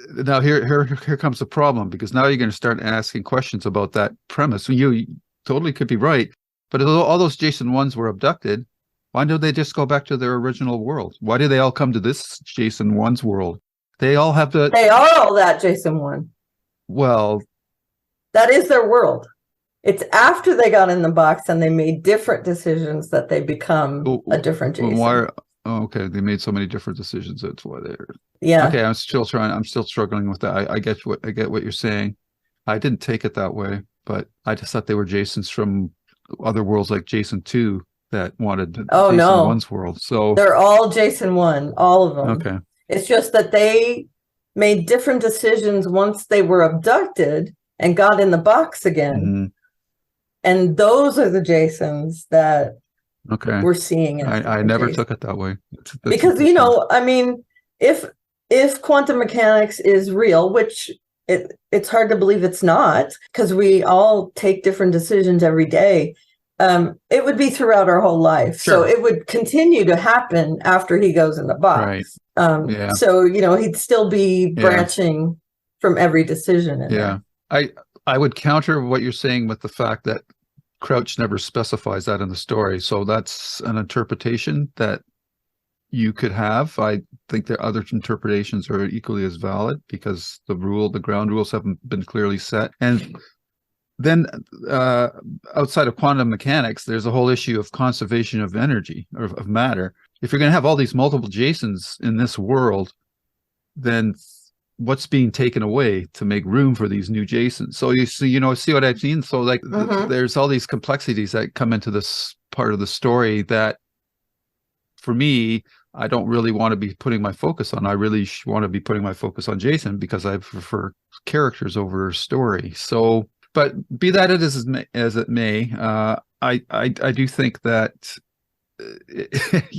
now here comes the problem, because now you're going to start asking questions about that premise. You totally could be right, but all those Jason 1s were abducted. Why don't they just go back to their original world? Why do they all come to this Jason 1's world? They all have to. They are all that Jason 1. Well, that is their world. It's after they got in the box and they made different decisions that they become a different Jason. Oh, okay. They made so many different decisions. That's why they're. Yeah. Okay, I'm still struggling with that. I get what you're saying. I didn't take it that way, but I just thought they were Jasons from other worlds, like Jason 2, that wanted Jason 1's world. So they're all Jason 1, all of them. Okay. It's just that they made different decisions once they were abducted and got in the box again. Mm-hmm. And those are the Jasons that. Okay. We're seeing it. I never took it that way. Because, you know, I mean, if quantum mechanics is real, which it's hard to believe it's not, because we all take different decisions every day, it would be throughout our whole life. Sure. So it would continue to happen after he goes in the box. Right. So, you know, he'd still be branching from every decision. I would counter what you're saying with the fact that Crouch never specifies that in the story, so that's an interpretation that you could have. I think there other interpretations are equally as valid because the ground rules haven't been clearly set. And then outside of quantum mechanics, there's a whole issue of conservation of energy or of matter. If you're going to have all these multiple Jasons in this world, then what's being taken away to make room for these new Jasons? So see what I mean? So like there's all these complexities that come into this part of the story that for me, I don't really want to be putting my focus on. I really want to be putting my focus on Jason because I prefer characters over story. So, but be that as it may, I do think that it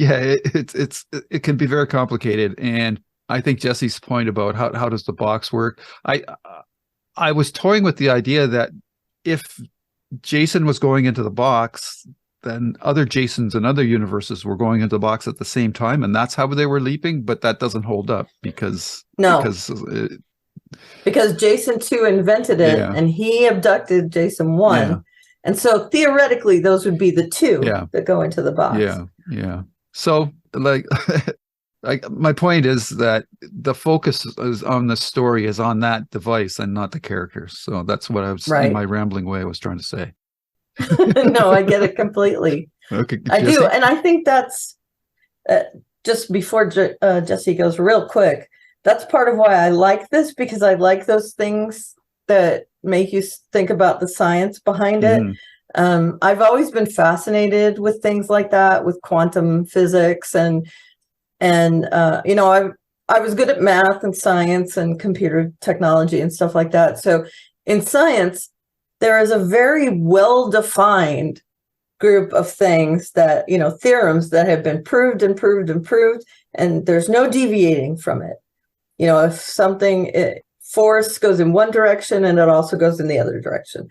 can be very complicated. And I think Jesse's point about how does the box work, I was toying with the idea that if Jason was going into the box, then other Jasons and other universes were going into the box at the same time, and that's how they were leaping. But that doesn't hold up because Jason 2 invented it, and he abducted Jason 1, and so theoretically those would be the two that go into the box. Yeah. So like. My point is that the focus is on the story, is on that device and not the characters. So that's what I was in my rambling way I was trying to say. No, I get it completely. Okay, I do. And I think that's just before Jesse goes real quick. That's part of why I like this, because I like those things that make you think about the science behind it. I've always been fascinated with things like that, with quantum physics, and you know, I was good at math and science and computer technology and stuff like that. So in science, there is a very well-defined group of things that, you know, theorems that have been proved and proved and proved, and there's no deviating from it. You know, if something, force goes in one direction and it also goes in the other direction.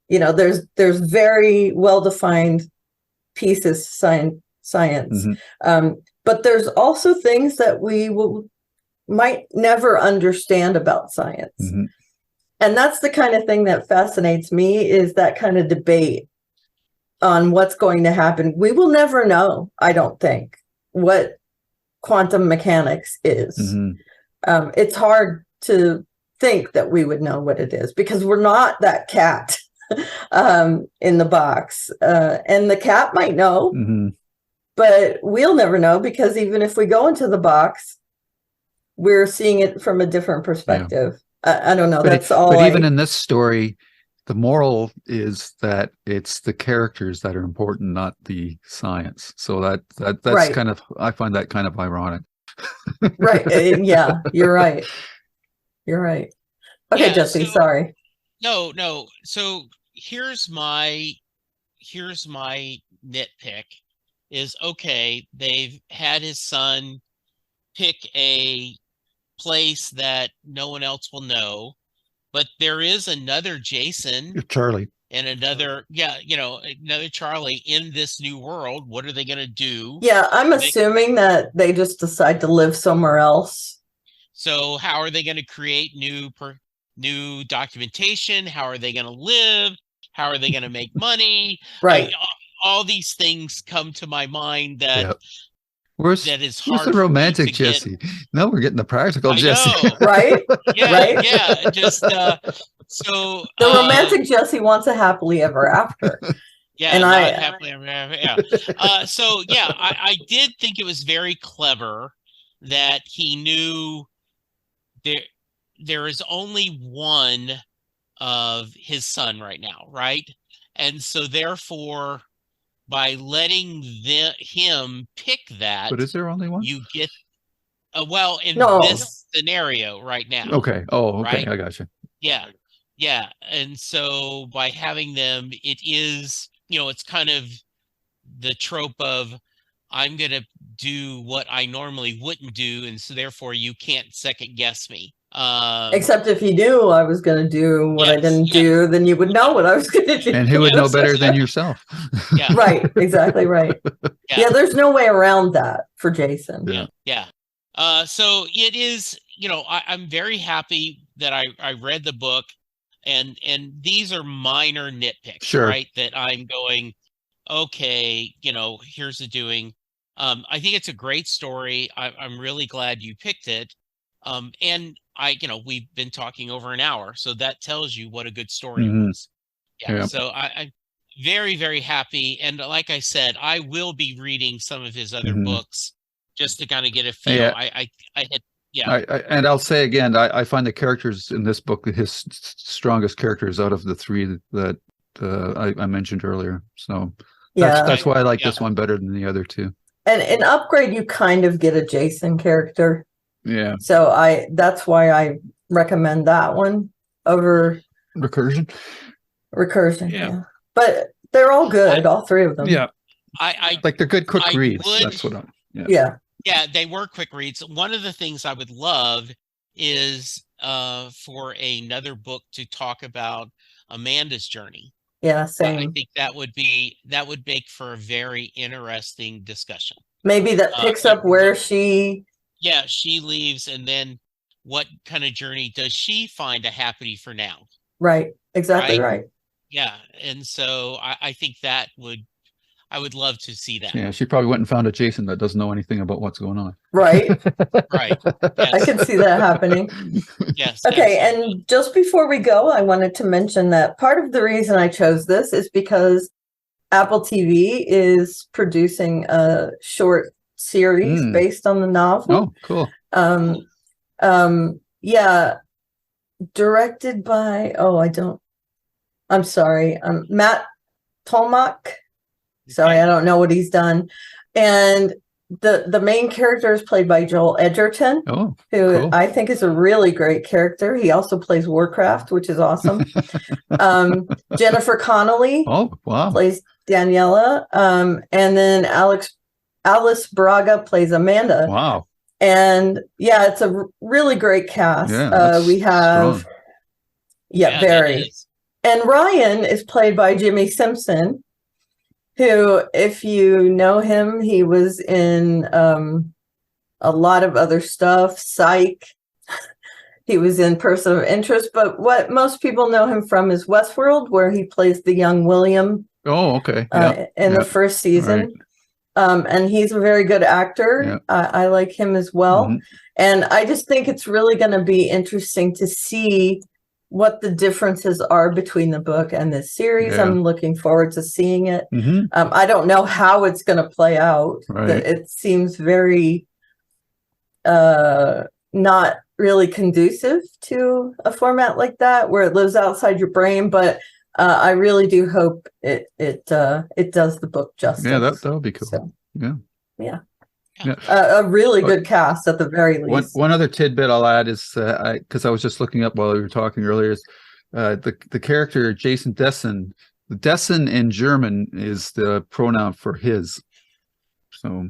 You know, there's very well-defined pieces, science. But there's also things that we might never understand about science. And that's the kind of thing that fascinates me, is that kind of debate on what's going to happen. We will never know, I don't think, what quantum mechanics is. It's hard to think that we would know what it is, because we're not that cat in the box. And the cat might know, but we'll never know, because even if we go into the box, we're seeing it from a different perspective. I don't know. That's all. But even in this story, the moral is that it's the characters that are important, not the science. So that's right. kind of, I find that kind of ironic. Right. Yeah, you're right. You're right. Okay, yeah, Jesse, sorry. No. So here's my nitpick is, okay, they've had his son pick a place that no one else will know, but there is another Jason, Charlie, and another, another Charlie in this new world. What are they going to do? Yeah, I'm assuming that they just decide to live somewhere else. So how are they going to create new documentation? How are they going to live? How are they going to make money? Right. I mean, all these things come to my mind that that is hard. Where's the romantic Jesse? Now we're getting the practical Jesse. Right? Yeah, right? Yeah. Just so the romantic Jesse wants a happily ever after. Yeah, and happily ever after. Yeah. So yeah, I did think it was very clever that he knew there is only one of his son right now, right? And so therefore, by letting him pick that, but is there only one? You get in this scenario right now. Okay. Oh, okay. Right? I got you. Yeah. And so by having them, it is, it's kind of the trope of, I'm going to do what I normally wouldn't do, and so therefore you can't second guess me. Except if you knew I was going to do what I didn't do, then you would know what I was going to do. And who would know better than yourself? Yeah. Right. Exactly right. Yeah. There's no way around that for Jason. Yeah. So it is, I'm very happy that I read the book, and these are minor nitpicks, right? That I'm going, okay, here's the doing. I think it's a great story. I'm really glad you picked it. And we've been talking over an hour, so that tells you what a good story it was. Yeah. So I'm very, very happy. And like I said, I will be reading some of his other books just to kind of get a feel. And I'll say again, I find the characters in this book his strongest characters out of the three that I mentioned earlier. So that's why I like this one better than the other two. And in Upgrade, you kind of get a Jason character. Yeah. So that's why I recommend that one over Recursion. Yeah. But they're all good, all three of them. Yeah. I like they're good quick reads. That's what I'm. Yeah. Yeah, they were quick reads. One of the things I would love is for another book to talk about Amanda's journey. Yeah, same. I think that would make for a very interesting discussion. Maybe that picks up where she leaves, and then what kind of journey does she find a happy for now? Right. Exactly right. Yeah. And so I think I would love to see that. Yeah, she probably went and found a Jason that doesn't know anything about what's going on. Right. Right. Yes. I can see that happening. Yes. Okay, and just before we go, I wanted to mention that part of the reason I chose this is because Apple TV is producing a short series based on the novel. Oh, cool. Yeah, directed by, I'm sorry, Matt Tolmach. Sorry, I don't know what he's done. And the main character is played by Joel Edgerton, who cool. I think is a really great character. He also plays Warcraft, which is awesome. Jennifer Connelly plays Daniela. And then Alice Braga plays Amanda. Wow. And yeah, it's a really great cast. We have, strong. Very. And Ryan is played by Jimmy Simpson, who, if you know him, he was in a lot of other stuff, Psych. He was in Person of Interest, but what most people know him from is Westworld, where he plays the young William. Oh, okay. In the first season. Right. And he's a very good actor. I like him as well. Mm-hmm. And I just think it's really going to be interesting to see what the differences are between the book and this series. I'm looking forward to seeing it. Mm-hmm. I don't know how it's going to play out. Right. It seems very not really conducive to a format like that, where it lives outside your brain. But I really do hope it does the book justice. Yeah, that would be cool. So, yeah. A really good cast at the very least. One other tidbit I'll add is because I was just looking up while we were talking earlier, is the character Jason Dessen. The Dessen in German is the pronoun for his. So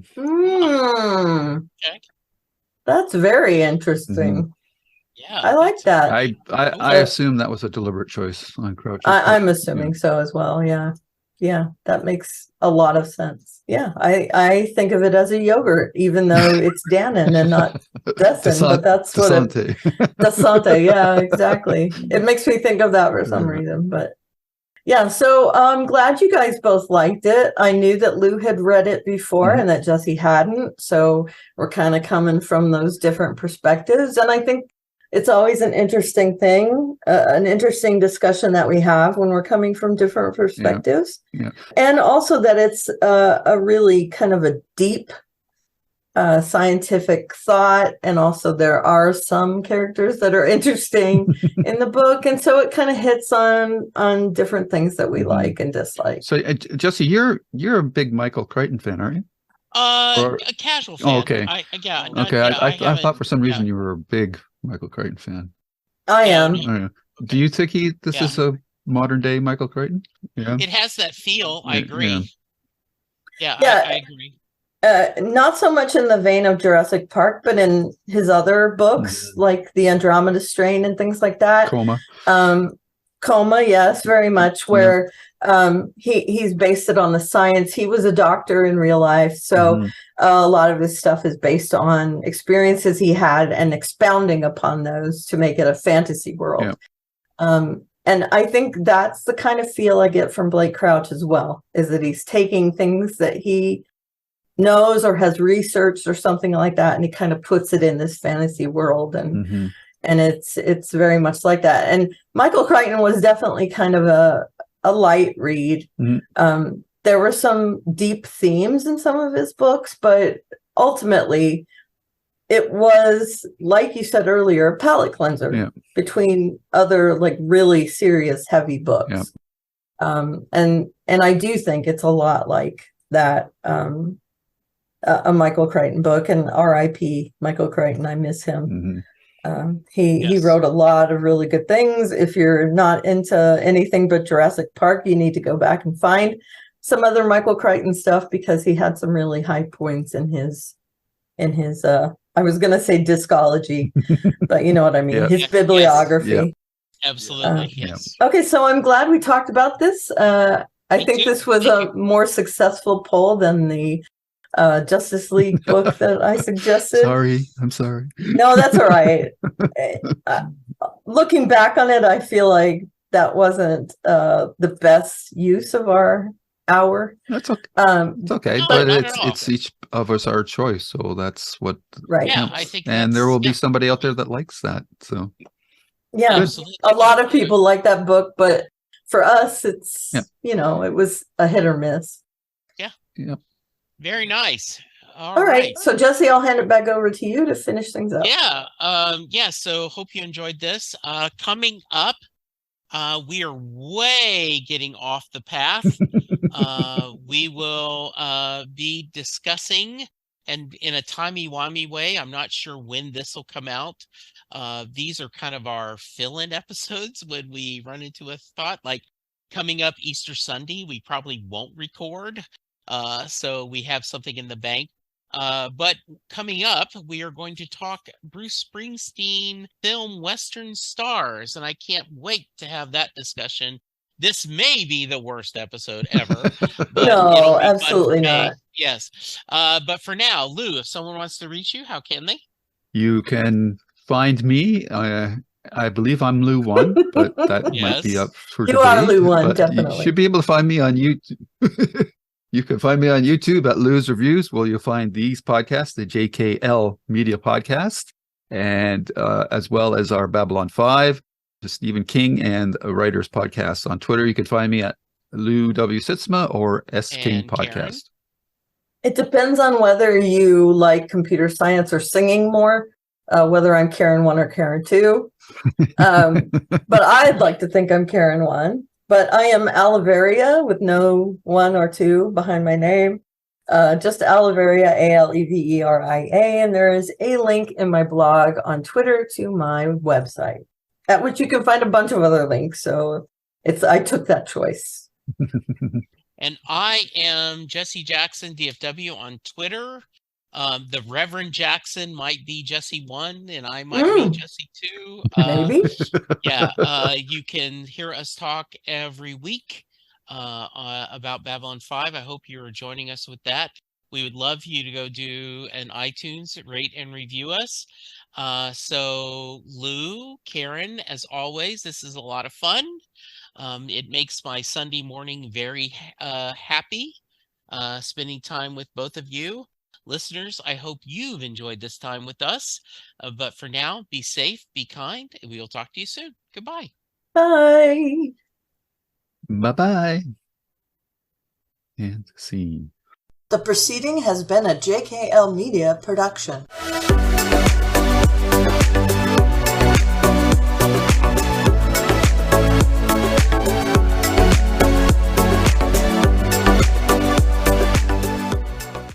that's very interesting. Mm-hmm. Yeah, I like that. I assume that was a deliberate choice on Crouch's. I'm assuming so as well. Yeah, that makes a lot of sense. Yeah, I think of it as a yogurt, even though it's Dannon and not Dessen, but that's what it. Desante, yeah, exactly. It makes me think of that for some reason, but yeah. So I'm glad you guys both liked it. I knew that Lou had read it before and that Jesse hadn't, so we're kind of coming from those different perspectives, and I think it's always an interesting thing, an interesting discussion that we have when we're coming from different perspectives. Yeah. And also that it's a really kind of a deep scientific thought. And also there are some characters that are interesting in the book. And so it kind of hits on different things that we like and dislike. So Jesse, you're a big Michael Crichton fan, aren't you? A casual fan. Oh, okay. I thought for some reason you were a big Michael Crichton fan. I am. Do you think this is a modern day Michael Crichton? Yeah. It has that feel. I agree. Yeah, I agree. Not so much in the vein of Jurassic Park, but in his other books, like The Andromeda Strain and things like that. Coma, yes, very much, where he's based it on the science. He was a doctor in real life, so a lot of his stuff is based on experiences he had and expounding upon those to make it a fantasy world. And I think that's the kind of feel I get from Blake Crouch as well, is that he's taking things that he knows or has researched or something like that, and he kind of puts it in this fantasy world, and it's very much like that. And Michael Crichton was definitely kind of a light read. There were some deep themes in some of his books, but ultimately it was, like you said earlier, a palate cleanser between other like really serious, heavy books. And I do think it's a lot like that, a Michael Crichton book, and R.I.P. Michael Crichton. I miss him. He wrote a lot of really good things. If you're not into anything but Jurassic Park, you need to go back and find some other Michael Crichton stuff, because he had some really high points in his I was going to say discology, but you know what I mean, his bibliography. Absolutely. Yes. Okay, so I'm glad we talked about this. I think this was a more successful poll than the Justice League book that I suggested. I'm sorry. No, that's all right. Looking back on it, I feel like that wasn't the best use of our hour. That's okay. It's okay, but it's each of us our choice, so that's what counts. I think, and there will be somebody out there that likes that. So a lot of people like that book, but for us, it's it was a hit or miss. Yeah. Very nice. All right. So Jesse, I'll hand it back over to you to finish things up. Yeah. So hope you enjoyed this. Coming up, we are way getting off the path. We will be discussing, and in a timey-wimey way, I'm not sure when this will come out. These are kind of our fill-in episodes when we run into a thought. Like coming up Easter Sunday, we probably won't record. So we have something in the bank. But coming up, we are going to talk Bruce Springsteen film Western Stars, and I can't wait to have that discussion. This may be the worst episode ever, but No, it'll be absolutely fun for me. not. Yes. But for now, Lou, if someone wants to reach you, how can they? You can find me. I believe I'm Lou One, but that might be up for You debate. are Lou One, but definitely. You should be able to find me on YouTube. You can find me on YouTube at Lou's Reviews, where you'll find these podcasts, the JKL Media Podcast, and as well as our Babylon 5, the Stephen King and a Writers Podcast. On Twitter, you can find me at Lou W. Sitzma or S. King Podcast. Karen? It depends on whether you like computer science or singing more, whether I'm Karen 1 or Karen 2. But I'd like to think I'm Karen 1. But I am Aliveria with no 1 or 2 behind my name. Just Aliveria, Aleveria. And there is a link in my blog on Twitter to my website, at which you can find a bunch of other links. So I took that choice. And I am Jesse Jackson, DFW on Twitter. The Reverend Jackson might be Jesse 1 and I might be Jesse 2. Maybe. You can hear us talk every week about Babylon 5. I hope you're joining us with that. We would love for you to go do an iTunes, rate and review us. So Lou, Karen, as always, this is a lot of fun. It makes my Sunday morning very happy, spending time with both of you. Listeners, I hope you've enjoyed this time with us. But for now, be safe, be kind, and we will talk to you soon. Goodbye. Bye. Bye-bye. And scene. The proceeding has been a JKL Media production.